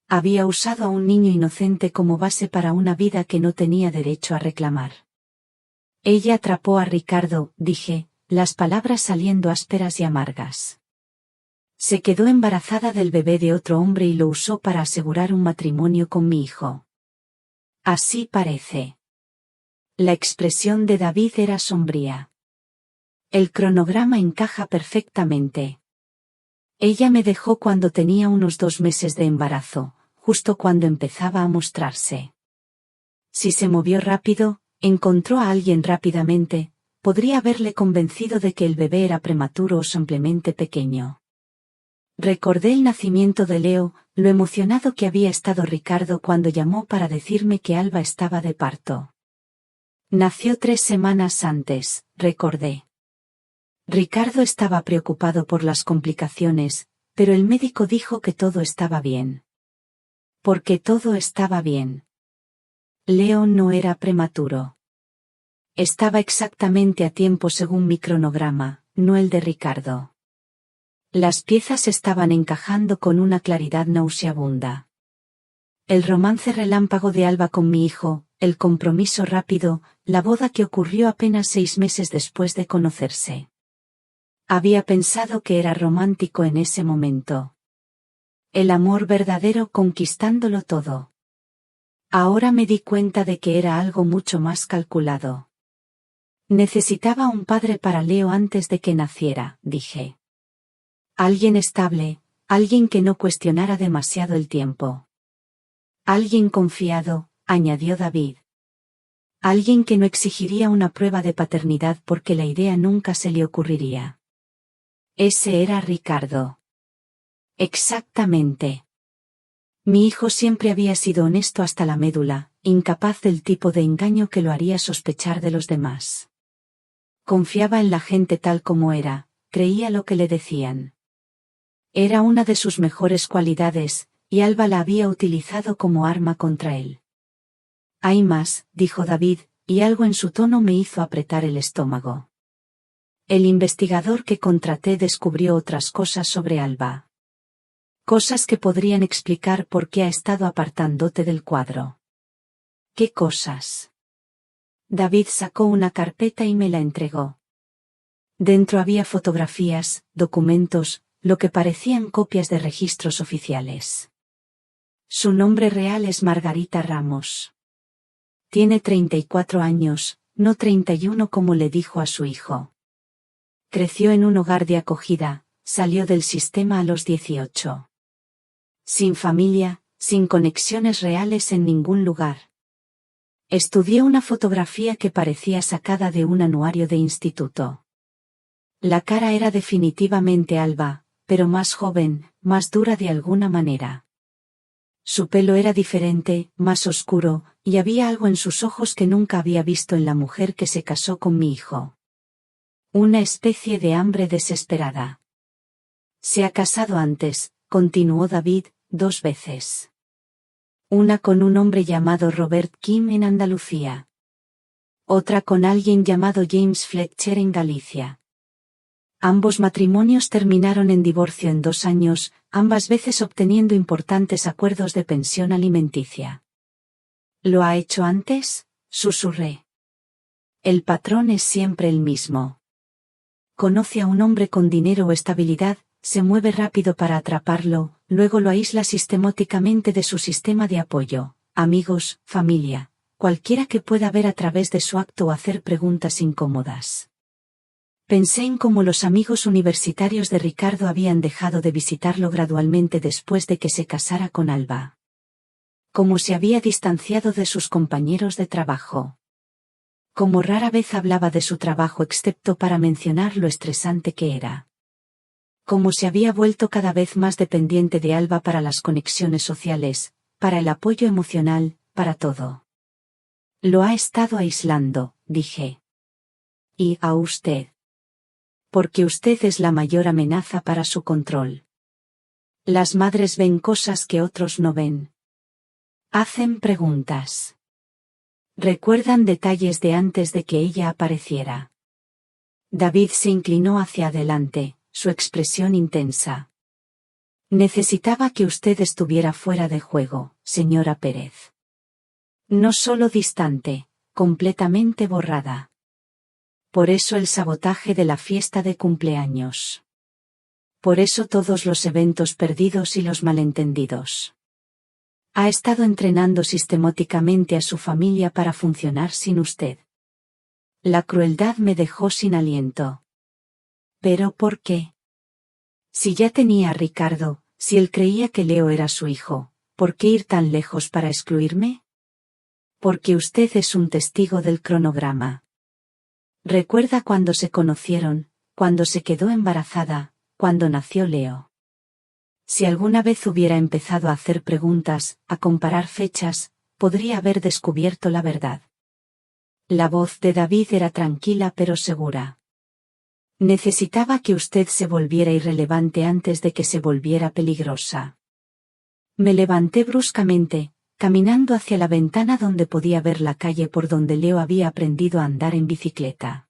Había usado a un niño inocente como base para una vida que no tenía derecho a reclamar. Ella atrapó a Ricardo, dije, las palabras saliendo ásperas y amargas. Se quedó embarazada del bebé de otro hombre y lo usó para asegurar un matrimonio con mi hijo. Así parece. La expresión de David era sombría. El cronograma encaja perfectamente. Ella me dejó cuando tenía unos 2 meses de embarazo, justo cuando empezaba a mostrarse. Si se movió rápido, encontró a alguien rápidamente, podría haberle convencido de que el bebé era prematuro o simplemente pequeño. Recordé el nacimiento de Leo, lo emocionado que había estado Ricardo cuando llamó para decirme que Alba estaba de parto. Nació 3 semanas antes, recordé. Ricardo estaba preocupado por las complicaciones, pero el médico dijo que todo estaba bien. Porque todo estaba bien. Leo no era prematuro. Estaba exactamente a tiempo según mi cronograma, no el de Ricardo. Las piezas estaban encajando con una claridad nauseabunda. El romance relámpago de Alba con mi hijo, el compromiso rápido, la boda que ocurrió apenas 6 meses después de conocerse. Había pensado que era romántico en ese momento. El amor verdadero conquistándolo todo. Ahora me di cuenta de que era algo mucho más calculado. Necesitaba un padre para Leo antes de que naciera, dije. Alguien estable, alguien que no cuestionara demasiado el tiempo. Alguien confiado, añadió David. Alguien que no exigiría una prueba de paternidad porque la idea nunca se le ocurriría. Ese era Ricardo. Exactamente. Mi hijo siempre había sido honesto hasta la médula, incapaz del tipo de engaño que lo haría sospechar de los demás. Confiaba en la gente tal como era, creía lo que le decían. Era una de sus mejores cualidades, y Alba la había utilizado como arma contra él. Hay más, dijo David, y algo en su tono me hizo apretar el estómago. El investigador que contraté descubrió otras cosas sobre Alba. Cosas que podrían explicar por qué ha estado apartándote del cuadro. ¿Qué cosas? David sacó una carpeta y me la entregó. Dentro había fotografías, documentos, lo que parecían copias de registros oficiales. Su nombre real es Margarita Ramos. Tiene 34 años, no 31 como le dijo a su hijo. Creció en un hogar de acogida, salió del sistema a los 18. Sin familia, sin conexiones reales en ningún lugar. Estudió una fotografía que parecía sacada de un anuario de instituto. La cara era definitivamente Alba, pero más joven, más dura de alguna manera. Su pelo era diferente, más oscuro, y había algo en sus ojos que nunca había visto en la mujer que se casó con mi hijo. Una especie de hambre desesperada. Se ha casado antes, continuó David, 2 veces. Una con un hombre llamado Robert Kim en Andalucía. Otra con alguien llamado James Fletcher en Galicia. Ambos matrimonios terminaron en divorcio en 2 años, ambas veces obteniendo importantes acuerdos de pensión alimenticia. ¿Lo ha hecho antes?, susurré. El patrón es siempre el mismo. Conoce a un hombre con dinero o estabilidad, se mueve rápido para atraparlo, luego lo aísla sistemáticamente de su sistema de apoyo, amigos, familia, cualquiera que pueda ver a través de su acto o hacer preguntas incómodas. Pensé en cómo los amigos universitarios de Ricardo habían dejado de visitarlo gradualmente después de que se casara con Alba. Cómo se había distanciado de sus compañeros de trabajo. Como rara vez hablaba de su trabajo excepto para mencionar lo estresante que era. Cómo se había vuelto cada vez más dependiente de Alba para las conexiones sociales, para el apoyo emocional, para todo. Lo ha estado aislando, dije. Y a usted. Porque usted es la mayor amenaza para su control. Las madres ven cosas que otros no ven. Hacen preguntas. Recuerdan detalles de antes de que ella apareciera. David se inclinó hacia adelante, su expresión intensa. Necesitaba que usted estuviera fuera de juego, señora Pérez. No solo distante, completamente borrada. Por eso el sabotaje de la fiesta de cumpleaños. Por eso todos los eventos perdidos y los malentendidos. Ha estado entrenando sistemáticamente a su familia para funcionar sin usted. La crueldad me dejó sin aliento. ¿Pero por qué? Si ya tenía a Ricardo, si él creía que Leo era su hijo, ¿por qué ir tan lejos para excluirme? Porque usted es un testigo del cronograma. Recuerda cuando se conocieron, cuando se quedó embarazada, cuando nació Leo. Si alguna vez hubiera empezado a hacer preguntas, a comparar fechas, podría haber descubierto la verdad. La voz de David era tranquila pero segura. Necesitaba que usted se volviera irrelevante antes de que se volviera peligrosa. Me levanté bruscamente, caminando hacia la ventana donde podía ver la calle por donde Leo había aprendido a andar en bicicleta.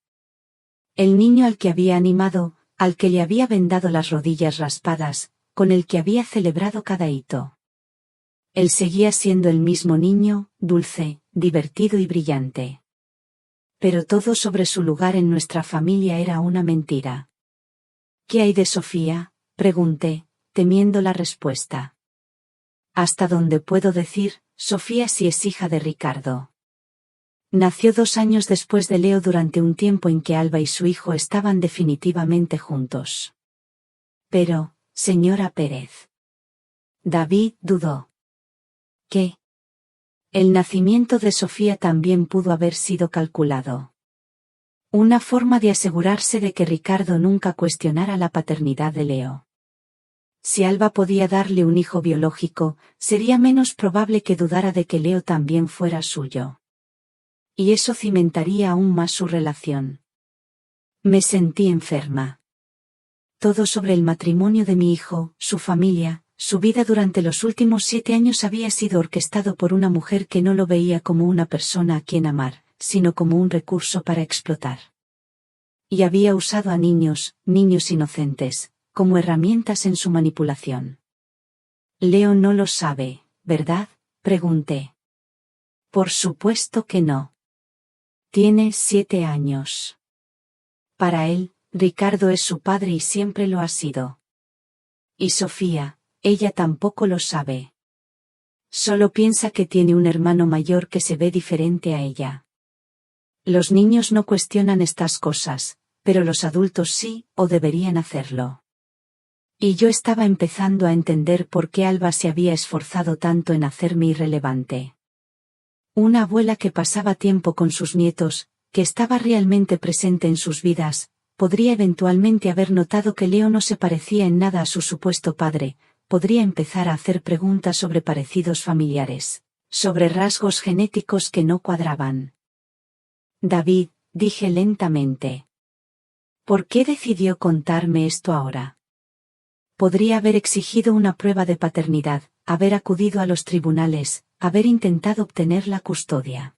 El niño al que había animado, al que le había vendado las rodillas raspadas, con el que había celebrado cada hito. Él seguía siendo el mismo niño, dulce, divertido y brillante. Pero todo sobre su lugar en nuestra familia era una mentira. ¿Qué hay de Sofía?, pregunté, temiendo la respuesta. Hasta donde puedo decir, Sofía sí es hija de Ricardo. Nació 2 años después de Leo durante un tiempo en que Alba y su hijo estaban definitivamente juntos. Pero, señora Pérez. David dudó. ¿Qué? El nacimiento de Sofía también pudo haber sido calculado. Una forma de asegurarse de que Ricardo nunca cuestionara la paternidad de Leo. Si Alba podía darle un hijo biológico, sería menos probable que dudara de que Leo también fuera suyo. Y eso cimentaría aún más su relación. Me sentí enferma. Todo sobre el matrimonio de mi hijo, su familia, su vida durante los últimos 7 años había sido orquestado por una mujer que no lo veía como una persona a quien amar, sino como un recurso para explotar. Y había usado a niños inocentes, como herramientas en su manipulación. Leo no lo sabe, ¿verdad?, pregunté. Por supuesto que no. Tiene 7 años. Para él, Ricardo es su padre y siempre lo ha sido. Y Sofía, ella tampoco lo sabe. Solo piensa que tiene un hermano mayor que se ve diferente a ella. Los niños no cuestionan estas cosas, pero los adultos sí, o deberían hacerlo. Y yo estaba empezando a entender por qué Alba se había esforzado tanto en hacerme irrelevante. Una abuela que pasaba tiempo con sus nietos, que estaba realmente presente en sus vidas, podría eventualmente haber notado que Leo no se parecía en nada a su supuesto padre, podría empezar a hacer preguntas sobre parecidos familiares, sobre rasgos genéticos que no cuadraban. David, dije lentamente. ¿Por qué decidió contarme esto ahora? Podría haber exigido una prueba de paternidad, haber acudido a los tribunales, haber intentado obtener la custodia.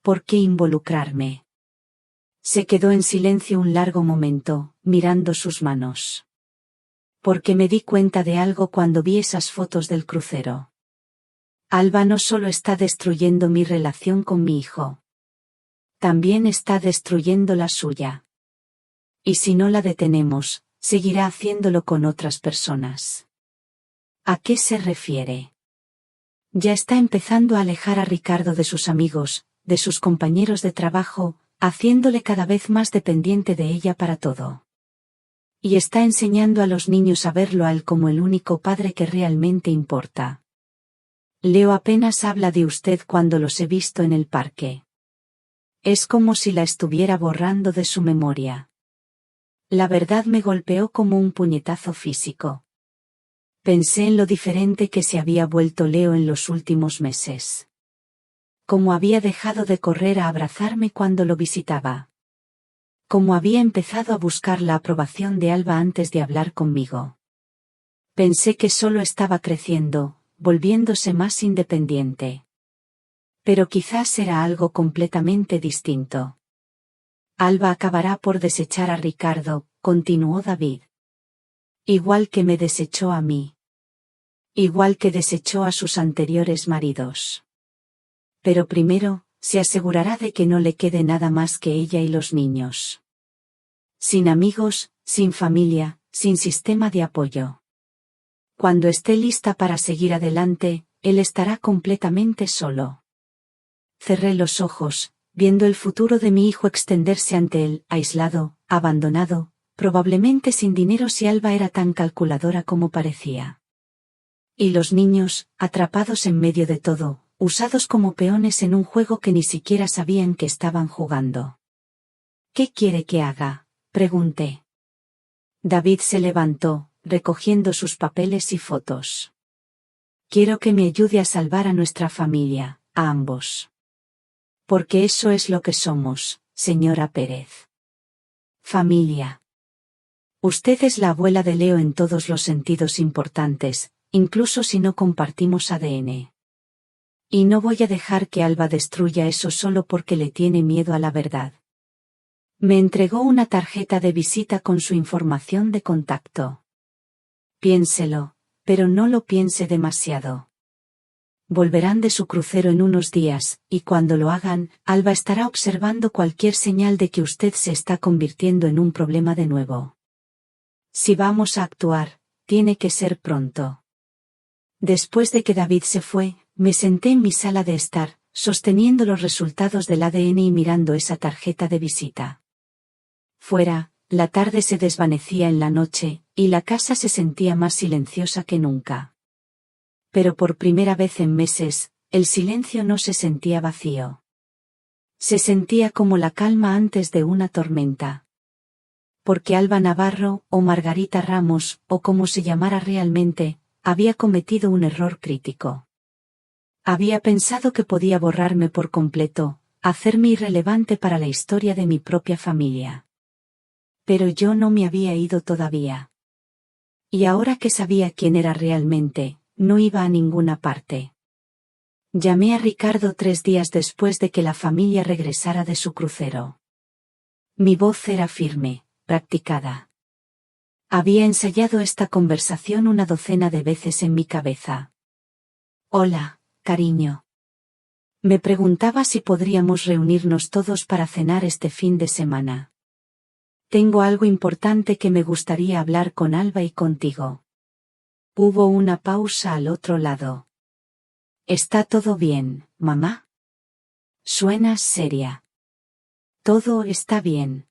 ¿por qué involucrarme? Se quedó en silencio un largo momento, mirando sus manos. Porque me di cuenta de algo cuando vi esas fotos del crucero. Alba no solo está destruyendo mi relación con mi hijo. También está destruyendo la suya. Y si no la detenemos, seguirá haciéndolo con otras personas. ¿A qué se refiere? Ya está empezando a alejar a Ricardo de sus amigos, de sus compañeros de trabajo, haciéndole cada vez más dependiente de ella para todo. Y está enseñando a los niños a verlo a él como el único padre que realmente importa. Leo apenas habla de usted cuando los he visto en el parque. Es como si la estuviera borrando de su memoria. La verdad me golpeó como un puñetazo físico. Pensé en lo diferente que se había vuelto Leo en los últimos meses. Cómo había dejado de correr a abrazarme cuando lo visitaba. Cómo había empezado a buscar la aprobación de Alba antes de hablar conmigo. Pensé que solo estaba creciendo, volviéndose más independiente. Pero quizás era algo completamente distinto. Alba acabará por desechar a Ricardo, continuó David. Igual que me desechó a mí. Igual que desechó a sus anteriores maridos. Pero primero, se asegurará de que no le quede nada más que ella y los niños. Sin amigos, sin familia, sin sistema de apoyo. Cuando esté lista para seguir adelante, él estará completamente solo. Cerré los ojos, viendo el futuro de mi hijo extenderse ante él, aislado, abandonado, probablemente sin dinero si Alba era tan calculadora como parecía. Y los niños, atrapados en medio de todo, usados como peones en un juego que ni siquiera sabían que estaban jugando. ¿Qué quiere que haga?, pregunté. David se levantó, recogiendo sus papeles y fotos. Quiero que me ayude a salvar a nuestra familia, a ambos. Porque eso es lo que somos, señora Pérez. Familia. Usted es la abuela de Leo en todos los sentidos importantes, incluso si no compartimos ADN. Y no voy a dejar que Alba destruya eso solo porque le tiene miedo a la verdad. Me entregó una tarjeta de visita con su información de contacto. Piénselo, pero no lo piense demasiado. Volverán de su crucero en unos días, y cuando lo hagan, Alba estará observando cualquier señal de que usted se está convirtiendo en un problema de nuevo. Si vamos a actuar, tiene que ser pronto. Después de que David se fue, me senté en mi sala de estar, sosteniendo los resultados del ADN y mirando esa tarjeta de visita. Fuera, la tarde se desvanecía en la noche, y la casa se sentía más silenciosa que nunca. Pero por primera vez en meses, el silencio no se sentía vacío. Se sentía como la calma antes de una tormenta. Porque Alba Navarro, o Margarita Ramos, o como se llamara realmente, había cometido un error crítico. Había pensado que podía borrarme por completo, hacerme irrelevante para la historia de mi propia familia. Pero yo no me había ido todavía. Y ahora que sabía quién era realmente, no iba a ninguna parte. Llamé a Ricardo 3 días después de que la familia regresara de su crucero. Mi voz era firme, practicada. Había ensayado esta conversación una docena de veces en mi cabeza. Hola, cariño. Me preguntaba si podríamos reunirnos todos para cenar este fin de semana. Tengo algo importante que me gustaría hablar con Alba y contigo. Hubo una pausa al otro lado. ¿Está todo bien, mamá? Suenas seria. Todo está bien.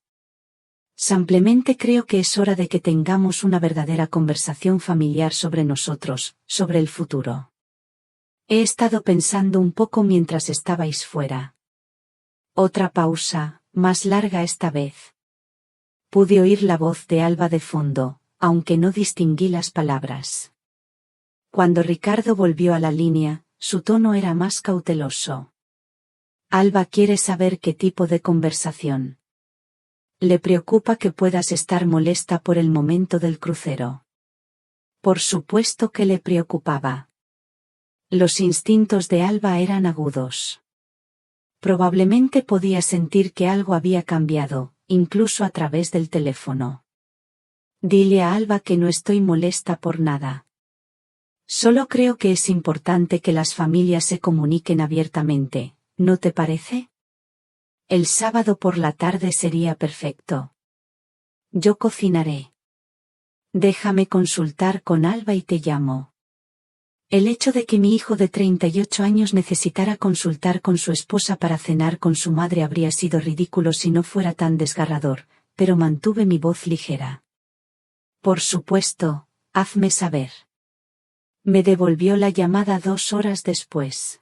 Simplemente creo que es hora de que tengamos una verdadera conversación familiar sobre nosotros, sobre el futuro. He estado pensando un poco mientras estabais fuera. Otra pausa, más larga esta vez. Pude oír la voz de Alba de fondo, aunque no distinguí las palabras. Cuando Ricardo volvió a la línea, su tono era más cauteloso. Alba quiere saber qué tipo de conversación. Le preocupa que puedas estar molesta por el momento del crucero. Por supuesto que le preocupaba. Los instintos de Alba eran agudos. Probablemente podía sentir que algo había cambiado, incluso a través del teléfono. Dile a Alba que no estoy molesta por nada. Solo creo que es importante que las familias se comuniquen abiertamente, ¿no te parece? El sábado por la tarde sería perfecto. Yo cocinaré. Déjame consultar con Alba y te llamo. El hecho de que mi hijo de 38 años necesitara consultar con su esposa para cenar con su madre habría sido ridículo si no fuera tan desgarrador, pero mantuve mi voz ligera. Por supuesto, hazme saber. Me devolvió la llamada 2 horas después.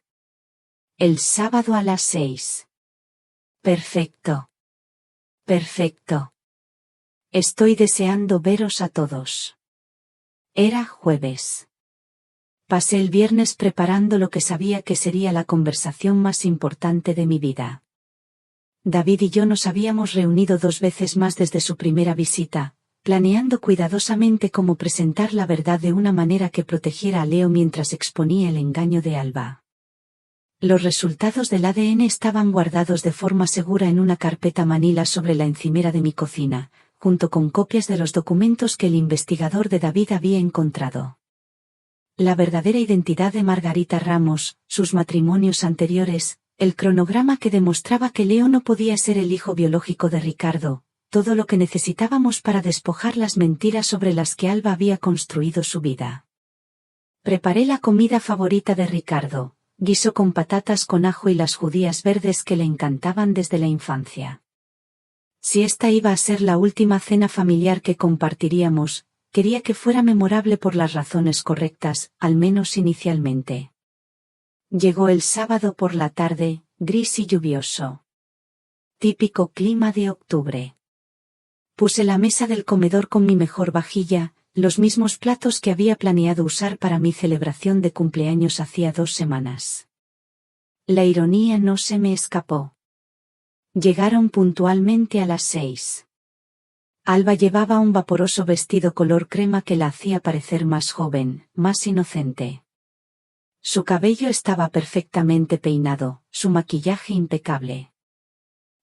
El sábado a las 6. Perfecto. Perfecto. Estoy deseando veros a todos. Era jueves. Pasé el viernes preparando lo que sabía que sería la conversación más importante de mi vida. David y yo nos habíamos reunido 2 veces más desde su primera visita, planeando cuidadosamente cómo presentar la verdad de una manera que protegiera a Leo mientras exponía el engaño de Alba. Los resultados del ADN estaban guardados de forma segura en una carpeta manila sobre la encimera de mi cocina, junto con copias de los documentos que el investigador de David había encontrado. La verdadera identidad de Margarita Ramos, sus matrimonios anteriores, el cronograma que demostraba que Leo no podía ser el hijo biológico de Ricardo, todo lo que necesitábamos para despojar las mentiras sobre las que Alba había construido su vida. Preparé la comida favorita de Ricardo, guiso con patatas con ajo y las judías verdes que le encantaban desde la infancia. Si esta iba a ser la última cena familiar que compartiríamos, quería que fuera memorable por las razones correctas, al menos inicialmente. Llegó el sábado por la tarde, gris y lluvioso. Típico clima de octubre. Puse la mesa del comedor con mi mejor vajilla, los mismos platos que había planeado usar para mi celebración de cumpleaños hacía 2 semanas. La ironía no se me escapó. Llegaron puntualmente a las 6. Alba llevaba un vaporoso vestido color crema que la hacía parecer más joven, más inocente. Su cabello estaba perfectamente peinado, su maquillaje impecable.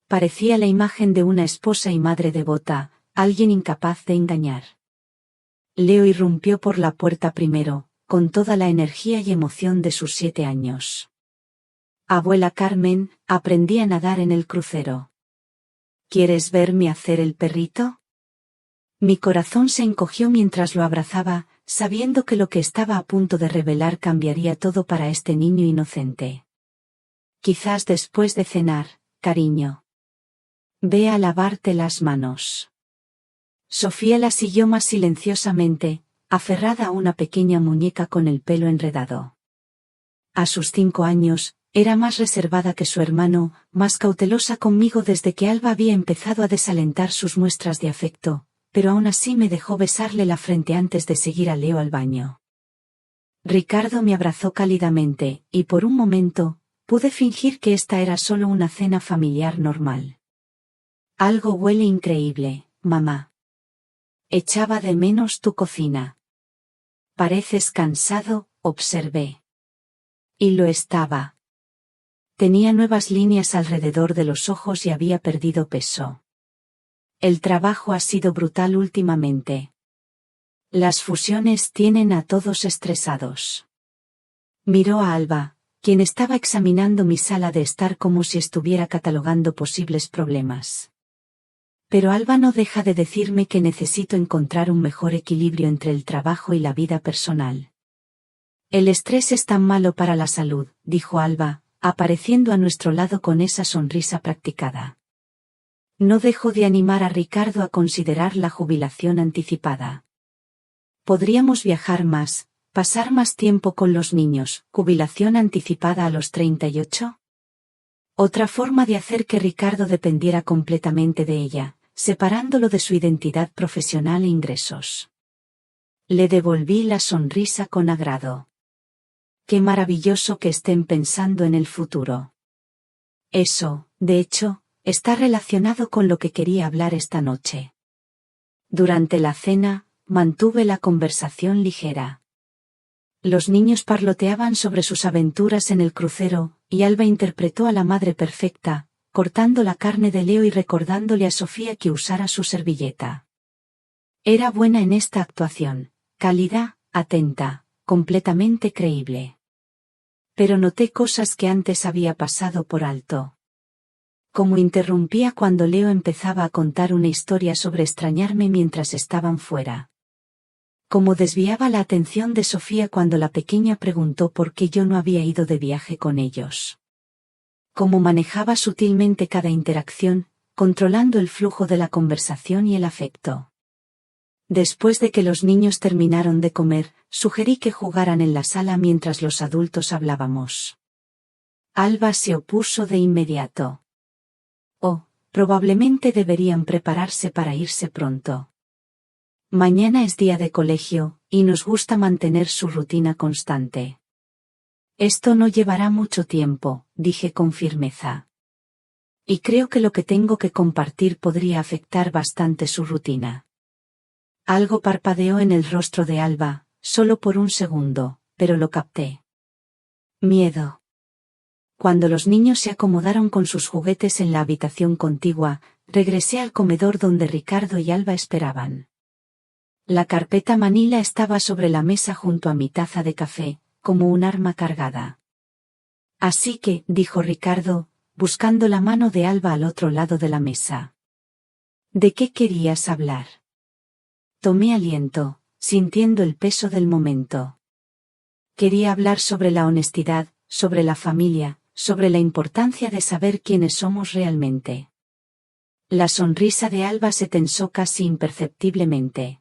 Parecía la imagen de una esposa y madre devota, alguien incapaz de engañar. Leo irrumpió por la puerta primero, con toda la energía y emoción de sus 7 años. Abuela Carmen, aprendí a nadar en el crucero. ¿Quieres verme hacer el perrito? Mi corazón se encogió mientras lo abrazaba, sabiendo que lo que estaba a punto de revelar cambiaría todo para este niño inocente. Quizás después de cenar, cariño. Ve a lavarte las manos. Sofía la siguió más silenciosamente, aferrada a una pequeña muñeca con el pelo enredado. A sus 5 años, era más reservada que su hermano, más cautelosa conmigo desde que Alba había empezado a desalentar sus muestras de afecto, pero aún así me dejó besarle la frente antes de seguir a Leo al baño. Ricardo me abrazó cálidamente, y por un momento, pude fingir que esta era solo una cena familiar normal. Algo huele increíble, mamá. Echaba de menos tu cocina. Pareces cansado, observé. Y lo estaba. Tenía nuevas líneas alrededor de los ojos y había perdido peso. El trabajo ha sido brutal últimamente. Las fusiones tienen a todos estresados. Miró a Alba, quien estaba examinando mi sala de estar como si estuviera catalogando posibles problemas. Pero Alba no deja de decirme que necesito encontrar un mejor equilibrio entre el trabajo y la vida personal. El estrés es tan malo para la salud, dijo Alba, apareciendo a nuestro lado con esa sonrisa practicada. No dejo de animar a Ricardo a considerar la jubilación anticipada. Podríamos viajar más, pasar más tiempo con los niños, jubilación anticipada a los 38. Otra forma de hacer que Ricardo dependiera completamente de ella, separándolo de su identidad profesional e ingresos. Le devolví la sonrisa con agrado. Qué maravilloso que estén pensando en el futuro. Eso, de hecho, está relacionado con lo que quería hablar esta noche. Durante la cena, mantuve la conversación ligera. Los niños parloteaban sobre sus aventuras en el crucero, y Alba interpretó a la madre perfecta, cortando la carne de Leo y recordándole a Sofía que usara su servilleta. Era buena en esta actuación, cálida, atenta, completamente creíble. Pero noté cosas que antes había pasado por alto. Como interrumpía cuando Leo empezaba a contar una historia sobre extrañarme mientras estaban fuera. Como desviaba la atención de Sofía cuando la pequeña preguntó por qué yo no había ido de viaje con ellos. Como manejaba sutilmente cada interacción, controlando el flujo de la conversación y el afecto. Después de que los niños terminaron de comer, sugerí que jugaran en la sala mientras los adultos hablábamos. Alba se opuso de inmediato. Oh, probablemente deberían prepararse para irse pronto. Mañana es día de colegio, y nos gusta mantener su rutina constante. Esto no llevará mucho tiempo, dije con firmeza. Y creo que lo que tengo que compartir podría afectar bastante su rutina. Algo parpadeó en el rostro de Alba, solo por un segundo, pero lo capté. Miedo. Cuando los niños se acomodaron con sus juguetes en la habitación contigua, regresé al comedor donde Ricardo y Alba esperaban. La carpeta manila estaba sobre la mesa junto a mi taza de café, como un arma cargada. Así que, dijo Ricardo, buscando la mano de Alba al otro lado de la mesa. ¿De qué querías hablar? Tomé aliento, sintiendo el peso del momento. Quería hablar sobre la honestidad, sobre la familia, sobre la importancia de saber quiénes somos realmente. La sonrisa de Alba se tensó casi imperceptiblemente.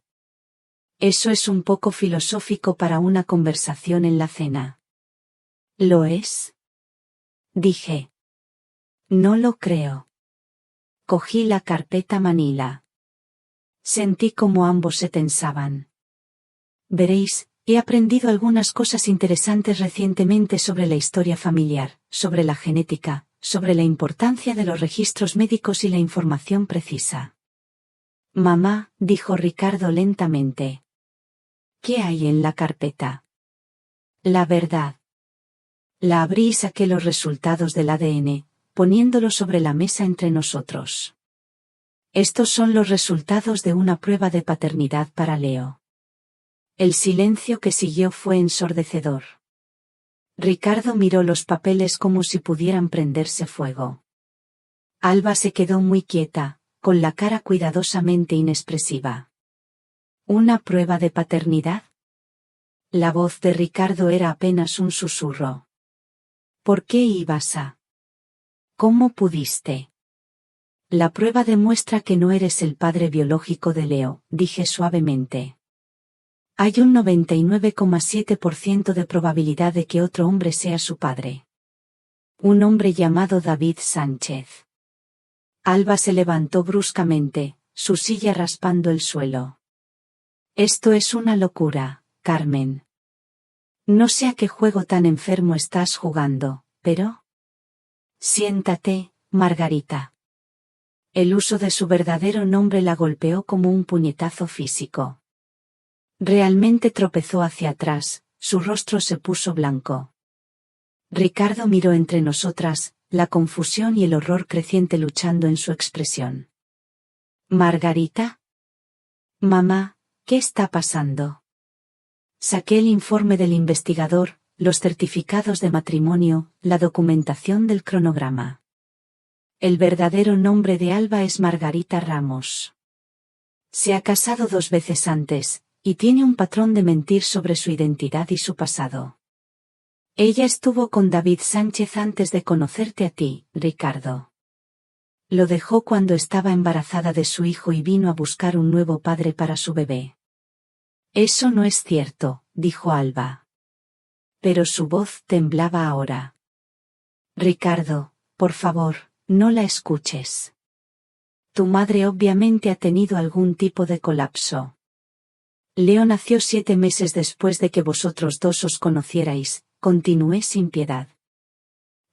Eso es un poco filosófico para una conversación en la cena. ¿Lo es? Dije. No lo creo. Cogí la carpeta manila. Sentí como ambos se tensaban. Veréis, he aprendido algunas cosas interesantes recientemente sobre la historia familiar, sobre la genética, sobre la importancia de los registros médicos y la información precisa. Mamá, dijo Ricardo lentamente. ¿Qué hay en la carpeta? La verdad. La abrí y saqué los resultados del ADN, poniéndolo sobre la mesa entre nosotros. Estos son los resultados de una prueba de paternidad para Leo. El silencio que siguió fue ensordecedor. Ricardo miró los papeles como si pudieran prenderse fuego. Alba se quedó muy quieta, con la cara cuidadosamente inexpresiva. ¿Una prueba de paternidad? La voz de Ricardo era apenas un susurro. ¿Por qué ibas a? ¿Cómo pudiste? La prueba demuestra que no eres el padre biológico de Leo, dije suavemente. Hay un 99,7% de probabilidad de que otro hombre sea su padre. Un hombre llamado David Sánchez. Alba se levantó bruscamente, su silla raspando el suelo. Esto es una locura, Carmen. No sé a qué juego tan enfermo estás jugando, pero... Siéntate, Margarita. El uso de su verdadero nombre la golpeó como un puñetazo físico. Realmente tropezó hacia atrás, su rostro se puso blanco. Ricardo miró entre nosotras, la confusión y el horror creciente luchando en su expresión. ¿Margarita? Mamá, ¿qué está pasando? Saqué el informe del investigador, los certificados de matrimonio, la documentación del cronograma. El verdadero nombre de Alba es Margarita Ramos. Se ha casado 2 veces antes, y tiene un patrón de mentir sobre su identidad y su pasado. Ella estuvo con David Sánchez antes de conocerte a ti, Ricardo. Lo dejó cuando estaba embarazada de su hijo y vino a buscar un nuevo padre para su bebé. Eso no es cierto, dijo Alba. Pero su voz temblaba ahora. Ricardo, por favor, no la escuches. Tu madre obviamente ha tenido algún tipo de colapso. Leo nació 7 meses después de que vosotros dos os conocierais, continué sin piedad.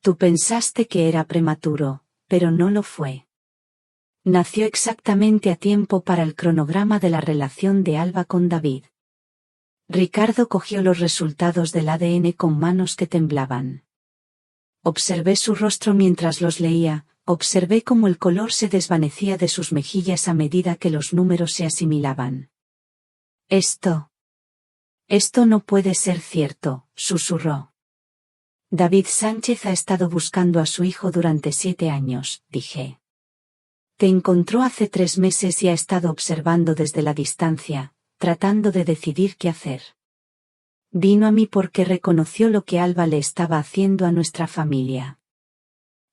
Tú pensaste que era prematuro, pero no lo fue. Nació exactamente a tiempo para el cronograma de la relación de Alba con David. Ricardo cogió los resultados del ADN con manos que temblaban. Observé su rostro mientras los leía, observé cómo el color se desvanecía de sus mejillas a medida que los números se asimilaban. Esto no puede ser cierto, susurró. David Sánchez ha estado buscando a su hijo durante 7 años, dije. Te encontró hace 3 meses y ha estado observando desde la distancia, tratando de decidir qué hacer. Vino a mí porque reconoció lo que Alba le estaba haciendo a nuestra familia.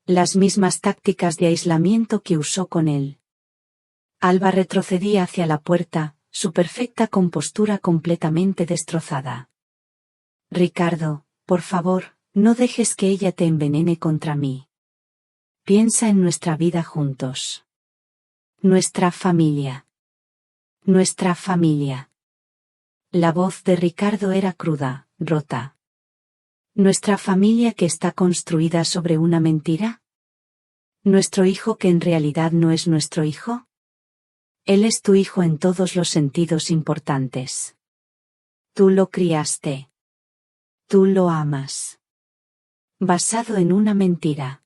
Las mismas tácticas de aislamiento que usó con él. Alba retrocedía hacia la puerta, su perfecta compostura completamente destrozada. Ricardo, por favor, no dejes que ella te envenene contra mí. Piensa en nuestra vida juntos. Nuestra familia. Nuestra familia. La voz de Ricardo era cruda, rota. ¿Nuestra familia que está construida sobre una mentira? ¿Nuestro hijo que en realidad no es nuestro hijo? Él es tu hijo en todos los sentidos importantes. Tú lo criaste. Tú lo amas. Basado en una mentira.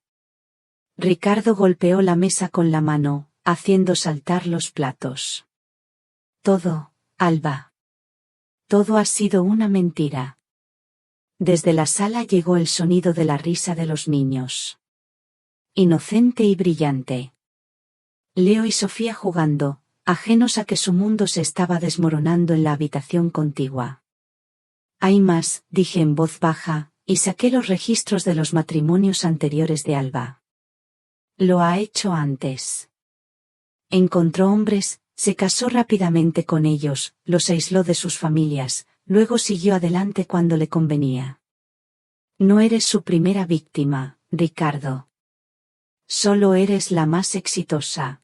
Ricardo golpeó la mesa con la mano, haciendo saltar los platos. Todo, Alba. Todo ha sido una mentira. Desde la sala llegó el sonido de la risa de los niños. Inocente y brillante. Leo y Sofía jugando, ajenos a que su mundo se estaba desmoronando en la habitación contigua. Hay más, dije en voz baja, y saqué los registros de los matrimonios anteriores de Alba. Lo ha hecho antes. Encontró hombres, se casó rápidamente con ellos, los aisló de sus familias, luego siguió adelante cuando le convenía. No eres su primera víctima, Ricardo. Solo eres la más exitosa.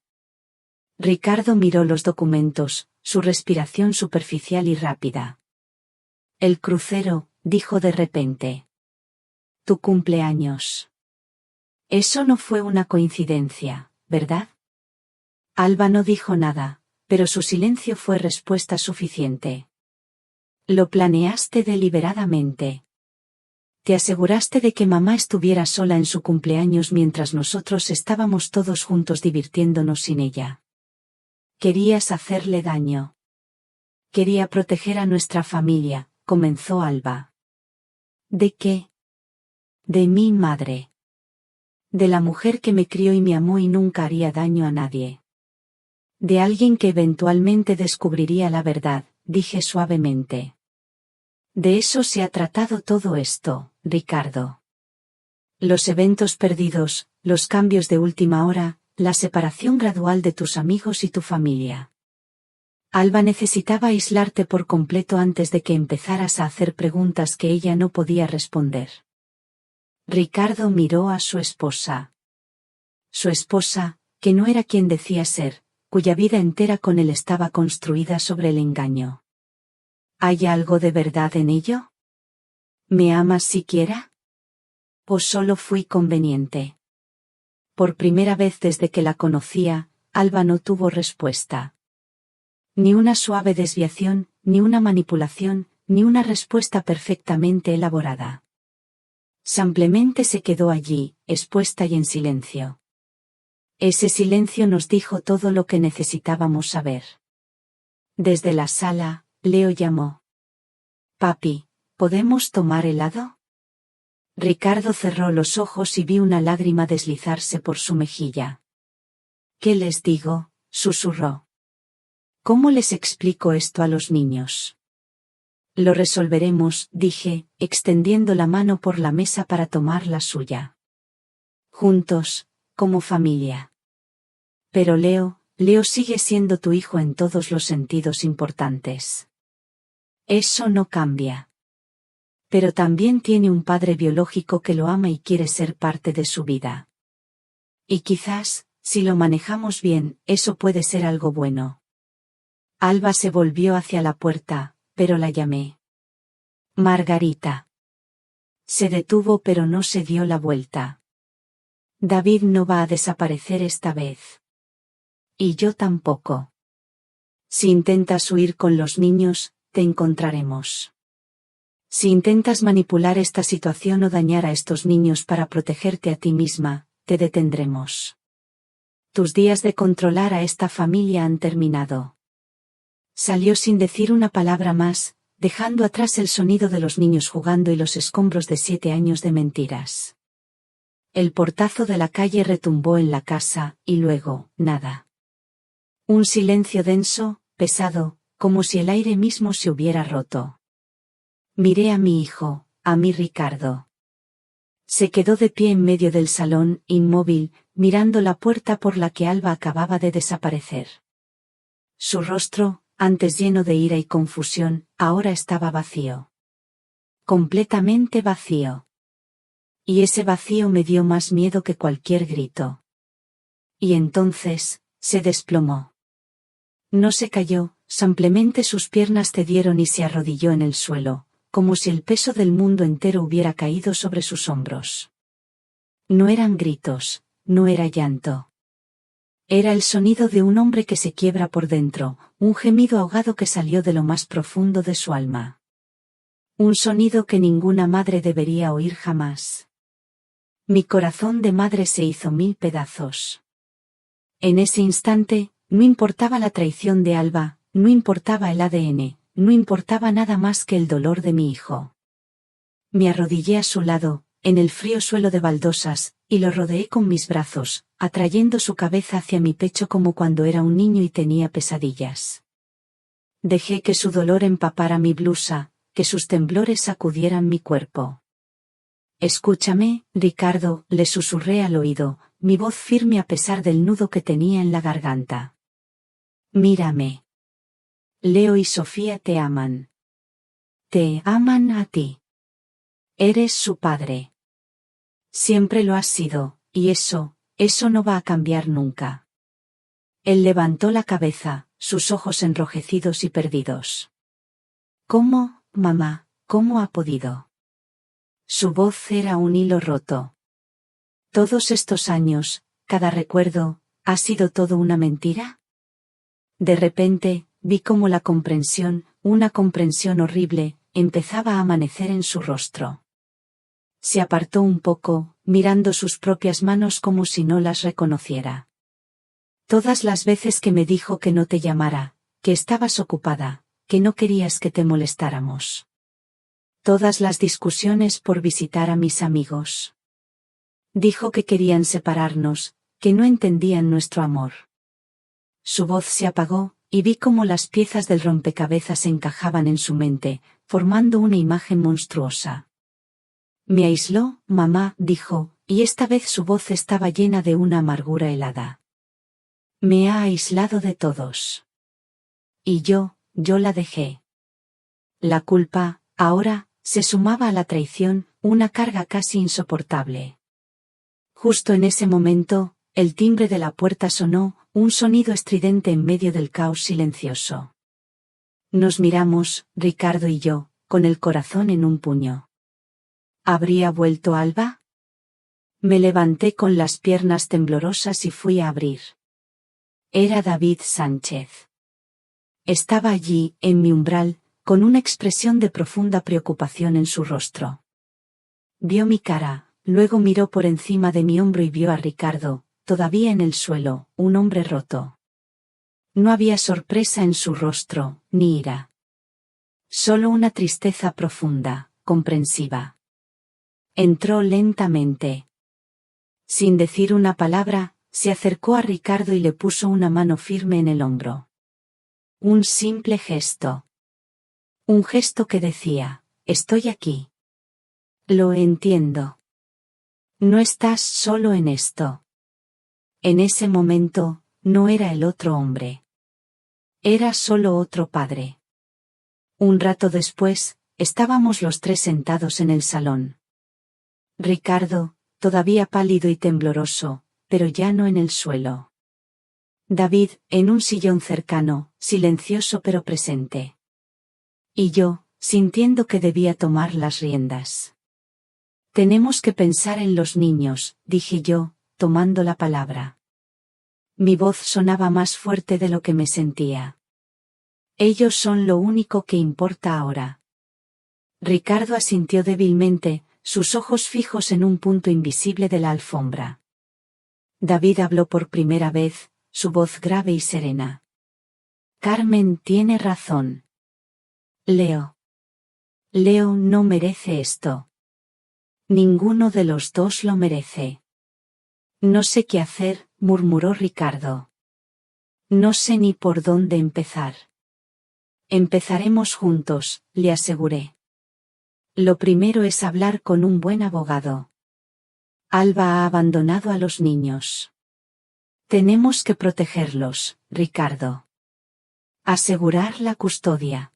Ricardo miró los documentos, su respiración superficial y rápida. El crucero, dijo de repente. Tu cumpleaños. Eso no fue una coincidencia, ¿verdad? Alba no dijo nada, pero su silencio fue respuesta suficiente. Lo planeaste deliberadamente. Te aseguraste de que mamá estuviera sola en su cumpleaños mientras nosotros estábamos todos juntos divirtiéndonos sin ella. Querías hacerle daño. Quería proteger a nuestra familia, comenzó Alba. ¿De qué? De mi madre. De la mujer que me crió y me amó y nunca haría daño a nadie. De alguien que eventualmente descubriría la verdad, dije suavemente. De eso se ha tratado todo esto, Ricardo. Los eventos perdidos, los cambios de última hora, la separación gradual de tus amigos y tu familia. Alba necesitaba aislarte por completo antes de que empezaras a hacer preguntas que ella no podía responder. Ricardo miró a su esposa. Su esposa, que no era quien decía ser, cuya vida entera con él estaba construida sobre el engaño. ¿Hay algo de verdad en ello? ¿Me amas siquiera? ¿O solo fui conveniente? Por primera vez desde que la conocía, Alba no tuvo respuesta. Ni una suave desviación, ni una manipulación, ni una respuesta perfectamente elaborada. Simplemente se quedó allí, expuesta y en silencio. Ese silencio nos dijo todo lo que necesitábamos saber. Desde la sala, Leo llamó. Papi, ¿podemos tomar helado? Ricardo cerró los ojos y vi una lágrima deslizarse por su mejilla. ¿Qué les digo? Susurró. ¿Cómo les explico esto a los niños? Lo resolveremos, dije, extendiendo la mano por la mesa para tomar la suya. Juntos, como familia. Pero Leo sigue siendo tu hijo en todos los sentidos importantes. Eso no cambia. Pero también tiene un padre biológico que lo ama y quiere ser parte de su vida. Y quizás, si lo manejamos bien, eso puede ser algo bueno. Alba se volvió hacia la puerta, pero la llamé. Margarita. Se detuvo pero no se dio la vuelta. David no va a desaparecer esta vez. Y yo tampoco. Si intentas huir con los niños, te encontraremos. Si intentas manipular esta situación o dañar a estos niños para protegerte a ti misma, te detendremos. Tus días de controlar a esta familia han terminado. Salió sin decir una palabra más, dejando atrás el sonido de los niños jugando y los escombros de 7 años de mentiras. El portazo de la calle retumbó en la casa, y luego, nada. Un silencio denso, pesado, como si el aire mismo se hubiera roto. Miré a mi hijo, a mi Ricardo. Se quedó de pie en medio del salón, inmóvil, mirando la puerta por la que Alba acababa de desaparecer. Su rostro, antes lleno de ira y confusión, ahora estaba vacío. Completamente vacío. Y ese vacío me dio más miedo que cualquier grito. Y entonces, se desplomó. No se cayó, simplemente sus piernas cedieron y se arrodilló en el suelo, como si el peso del mundo entero hubiera caído sobre sus hombros. No eran gritos, no era llanto. Era el sonido de un hombre que se quiebra por dentro, un gemido ahogado que salió de lo más profundo de su alma. Un sonido que ninguna madre debería oír jamás. Mi corazón de madre se hizo 1000 pedazos. En ese instante, no importaba la traición de Alba, no importaba el ADN, no importaba nada más que el dolor de mi hijo. Me arrodillé a su lado, en el frío suelo de baldosas, y lo rodeé con mis brazos, atrayendo su cabeza hacia mi pecho como cuando era un niño y tenía pesadillas. Dejé que su dolor empapara mi blusa, que sus temblores sacudieran mi cuerpo. Escúchame, Ricardo, le susurré al oído, mi voz firme a pesar del nudo que tenía en la garganta. Mírame. Leo y Sofía te aman. Te aman a ti. Eres su padre. Siempre lo has sido, y eso no va a cambiar nunca. Él levantó la cabeza, sus ojos enrojecidos y perdidos. ¿Cómo, mamá, cómo ha podido? Su voz era un hilo roto. Todos estos años, cada recuerdo, ¿ha sido todo una mentira? De repente, vi cómo la comprensión, una comprensión horrible, empezaba a amanecer en su rostro. Se apartó un poco, mirando sus propias manos como si no las reconociera. Todas las veces que me dijo que no te llamara, que estabas ocupada, que no querías que te molestáramos. Todas las discusiones por visitar a mis amigos. Dijo que querían separarnos, que no entendían nuestro amor. Su voz se apagó, y vi cómo las piezas del rompecabezas encajaban en su mente, formando una imagen monstruosa. Me aisló, mamá, dijo, y esta vez su voz estaba llena de una amargura helada. Me ha aislado de todos. Y yo la dejé. La culpa, ahora, se sumaba a la traición, una carga casi insoportable. Justo en ese momento, el timbre de la puerta sonó, un sonido estridente en medio del caos silencioso. Nos miramos, Ricardo y yo, con el corazón en un puño. ¿Habría vuelto Alba? Me levanté con las piernas temblorosas y fui a abrir. Era David Sánchez. Estaba allí, en mi umbral, con una expresión de profunda preocupación en su rostro. Vio mi cara, luego miró por encima de mi hombro y vio a Ricardo, todavía en el suelo, un hombre roto. No había sorpresa en su rostro, ni ira. Solo una tristeza profunda, comprensiva. Entró lentamente. Sin decir una palabra, se acercó a Ricardo y le puso una mano firme en el hombro. Un simple gesto. Un gesto que decía, estoy aquí. Lo entiendo. No estás solo en esto. En ese momento, no era el otro hombre. Era solo otro padre. Un rato después, estábamos los tres sentados en el salón. Ricardo, todavía pálido y tembloroso, pero ya no en el suelo. David, en un sillón cercano, silencioso pero presente. Y yo, sintiendo que debía tomar las riendas. Tenemos que pensar en los niños, dije yo, tomando la palabra. Mi voz sonaba más fuerte de lo que me sentía. Ellos son lo único que importa ahora. Ricardo asintió débilmente, sus ojos fijos en un punto invisible de la alfombra. David habló por primera vez, su voz grave y serena. Carmen tiene razón. Leo no merece esto. Ninguno de los dos lo merece. No sé qué hacer, murmuró Ricardo. No sé ni por dónde empezar. Empezaremos juntos, le aseguré. Lo primero es hablar con un buen abogado. Alba ha abandonado a los niños. Tenemos que protegerlos, Ricardo. Asegurar la custodia.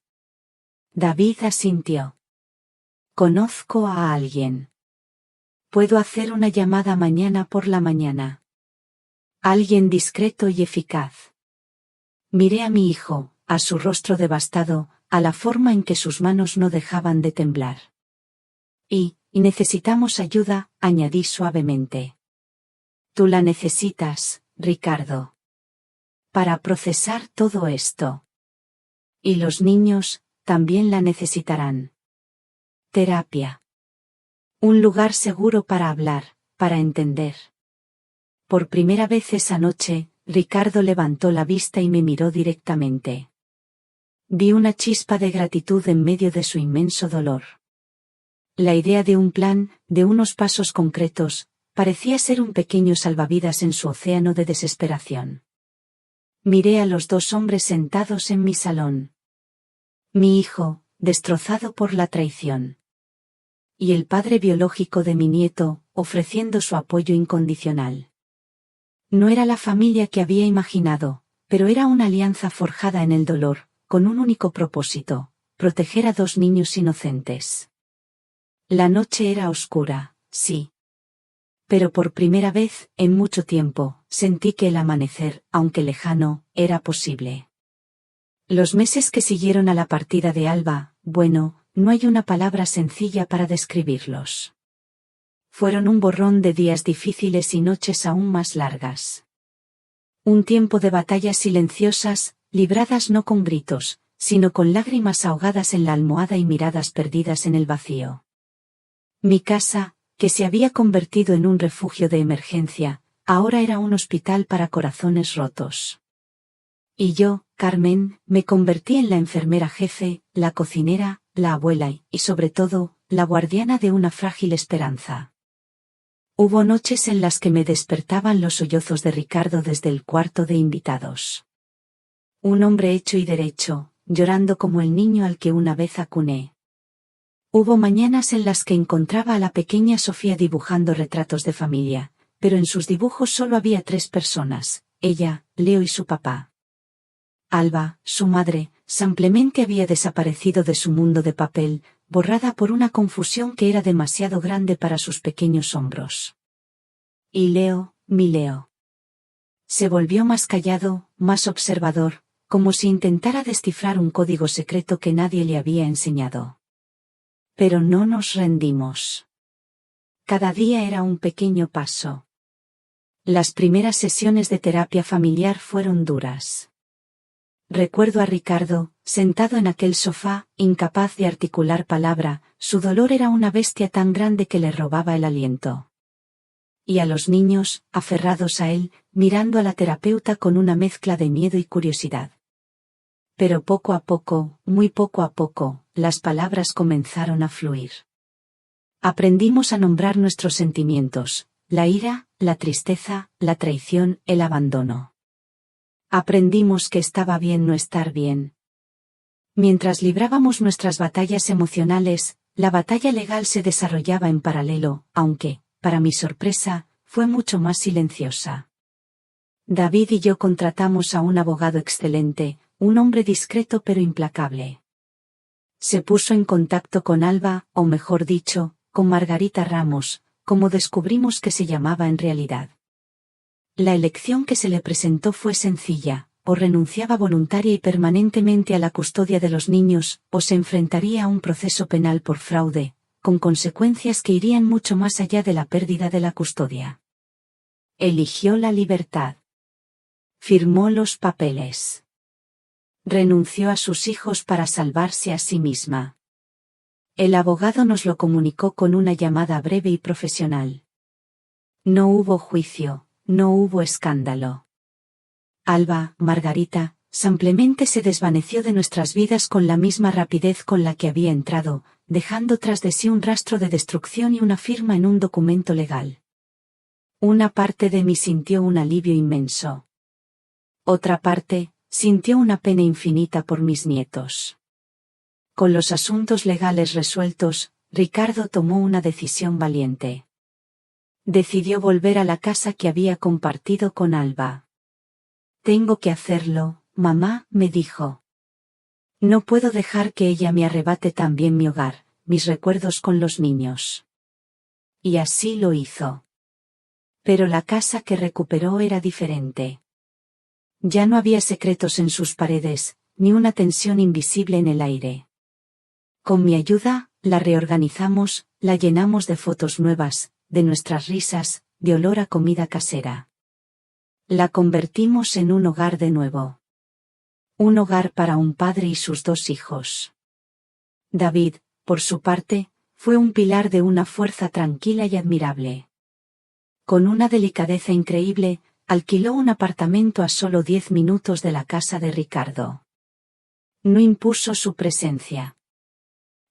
David asintió. Conozco a alguien. Puedo hacer una llamada mañana por la mañana. Alguien discreto y eficaz. Miré a mi hijo, a su rostro devastado, a la forma en que sus manos no dejaban de temblar. Y necesitamos ayuda, añadí suavemente. Tú la necesitas, Ricardo. Para procesar todo esto. Y los niños, también la necesitarán. Terapia. Un lugar seguro para hablar, para entender. Por primera vez esa noche, Ricardo levantó la vista y me miró directamente. Vi una chispa de gratitud en medio de su inmenso dolor. La idea de un plan, de unos pasos concretos, parecía ser un pequeño salvavidas en su océano de desesperación. Miré a los dos hombres sentados en mi salón. Mi hijo, destrozado por la traición. Y el padre biológico de mi nieto, ofreciendo su apoyo incondicional. No era la familia que había imaginado, pero era una alianza forjada en el dolor, con un único propósito: proteger a dos niños inocentes. La noche era oscura, sí. Pero por primera vez, en mucho tiempo, sentí que el amanecer, aunque lejano, era posible. Los meses que siguieron a la partida de Alba, bueno, no hay una palabra sencilla para describirlos. Fueron un borrón de días difíciles y noches aún más largas. Un tiempo de batallas silenciosas, libradas no con gritos, sino con lágrimas ahogadas en la almohada y miradas perdidas en el vacío. Mi casa, que se había convertido en un refugio de emergencia, ahora era un hospital para corazones rotos. Y yo, Carmen, me convertí en la enfermera jefe, la cocinera, la abuela y, sobre todo, la guardiana de una frágil esperanza. Hubo noches en las que me despertaban los sollozos de Ricardo desde el cuarto de invitados. Un hombre hecho y derecho, llorando como el niño al que una vez acuné. Hubo mañanas en las que encontraba a la pequeña Sofía dibujando retratos de familia, pero en sus dibujos solo había 3 personas, ella, Leo y su papá. Alba, su madre, simplemente había desaparecido de su mundo de papel, borrada por una confusión que era demasiado grande para sus pequeños hombros. Y Leo, mi Leo. Se volvió más callado, más observador, como si intentara descifrar un código secreto que nadie le había enseñado. Pero no nos rendimos. Cada día era un pequeño paso. Las primeras sesiones de terapia familiar fueron duras. Recuerdo a Ricardo, sentado en aquel sofá, incapaz de articular palabra, su dolor era una bestia tan grande que le robaba el aliento. Y a los niños, aferrados a él, mirando a la terapeuta con una mezcla de miedo y curiosidad. Pero poco a poco, muy poco a poco, las palabras comenzaron a fluir. Aprendimos a nombrar nuestros sentimientos: la ira, la tristeza, la traición, el abandono. Aprendimos que estaba bien no estar bien. Mientras librábamos nuestras batallas emocionales, la batalla legal se desarrollaba en paralelo, aunque, para mi sorpresa, fue mucho más silenciosa. David y yo contratamos a un abogado excelente, un hombre discreto pero implacable. Se puso en contacto con Alba, o mejor dicho, con Margarita Ramos, como descubrimos que se llamaba en realidad. La elección que se le presentó fue sencilla: o renunciaba voluntaria y permanentemente a la custodia de los niños, o se enfrentaría a un proceso penal por fraude, con consecuencias que irían mucho más allá de la pérdida de la custodia. Eligió la libertad. Firmó los papeles. Renunció a sus hijos para salvarse a sí misma. El abogado nos lo comunicó con una llamada breve y profesional. No hubo juicio, no hubo escándalo. Alba, Margarita, simplemente se desvaneció de nuestras vidas con la misma rapidez con la que había entrado, dejando tras de sí un rastro de destrucción y una firma en un documento legal. Una parte de mí sintió un alivio inmenso. Otra parte, sintió una pena infinita por mis nietos. Con los asuntos legales resueltos, Ricardo tomó una decisión valiente. Decidió volver a la casa que había compartido con Alba. Tengo que hacerlo, mamá, me dijo. No puedo dejar que ella me arrebate también mi hogar, mis recuerdos con los niños. Y así lo hizo. Pero la casa que recuperó era diferente. Ya no había secretos en sus paredes, ni una tensión invisible en el aire. Con mi ayuda, la reorganizamos, la llenamos de fotos nuevas, de nuestras risas, de olor a comida casera. La convertimos en un hogar de nuevo. Un hogar para un padre y sus 2 hijos. David, por su parte, fue un pilar de una fuerza tranquila y admirable. Con una delicadeza increíble, alquiló un apartamento a solo 10 minutos de la casa de Ricardo. No impuso su presencia.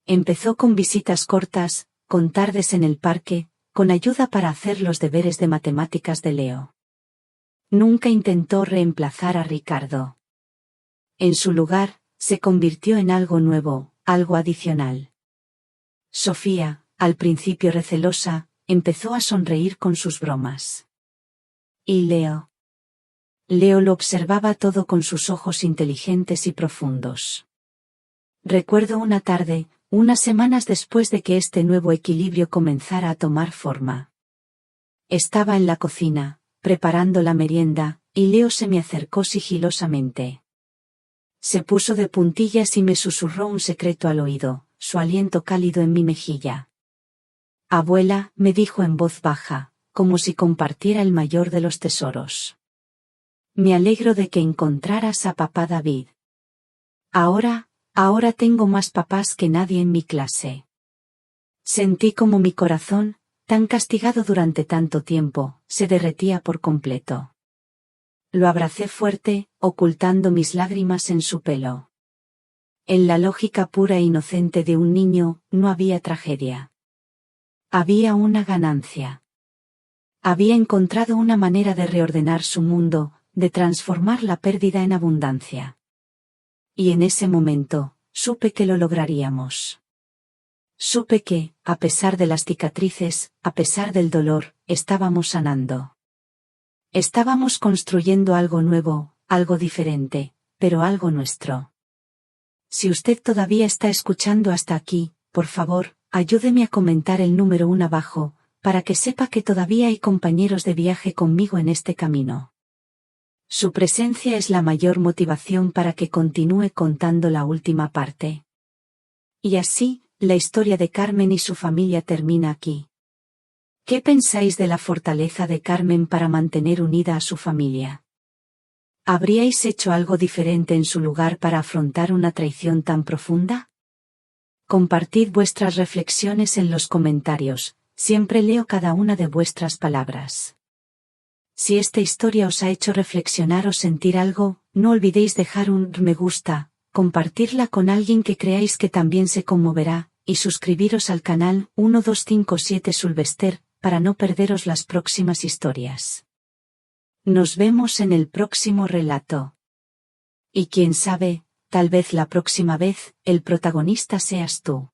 Empezó con visitas cortas, con tardes en el parque, con ayuda para hacer los deberes de matemáticas de Leo. Nunca intentó reemplazar a Ricardo. En su lugar, se convirtió en algo nuevo, algo adicional. Sofía, al principio recelosa, empezó a sonreír con sus bromas. ¿Y Leo? Leo lo observaba todo con sus ojos inteligentes y profundos. Recuerdo una tarde, unas semanas después de que este nuevo equilibrio comenzara a tomar forma. Estaba en la cocina, preparando la merienda, y Leo se me acercó sigilosamente. Se puso de puntillas y me susurró un secreto al oído, su aliento cálido en mi mejilla. Abuela, me dijo en voz baja, como si compartiera el mayor de los tesoros. Me alegro de que encontraras a papá David. Ahora tengo más papás que nadie en mi clase. Sentí como mi corazón, tan castigado durante tanto tiempo, se derretía por completo. Lo abracé fuerte, ocultando mis lágrimas en su pelo. En la lógica pura e inocente de un niño, no había tragedia. Había una ganancia. Había encontrado una manera de reordenar su mundo, de transformar la pérdida en abundancia. Y en ese momento, supe que lo lograríamos. Supe que, a pesar de las cicatrices, a pesar del dolor, estábamos sanando. Estábamos construyendo algo nuevo, algo diferente, pero algo nuestro. Si usted todavía está escuchando hasta aquí, por favor, ayúdeme a comentar el número 1 abajo, para que sepa que todavía hay compañeros de viaje conmigo en este camino. Su presencia es la mayor motivación para que continúe contando la última parte. Y así, la historia de Carmen y su familia termina aquí. ¿Qué pensáis de la fortaleza de Carmen para mantener unida a su familia? ¿Habríais hecho algo diferente en su lugar para afrontar una traición tan profunda? Compartid vuestras reflexiones en los comentarios, siempre leo cada una de vuestras palabras. Si esta historia os ha hecho reflexionar o sentir algo, no olvidéis dejar un me gusta, compartirla con alguien que creáis que también se conmoverá, y suscribiros al canal 1257 Sulvester, para no perderos las próximas historias. Nos vemos en el próximo relato. Y quién sabe, tal vez la próxima vez, el protagonista seas tú.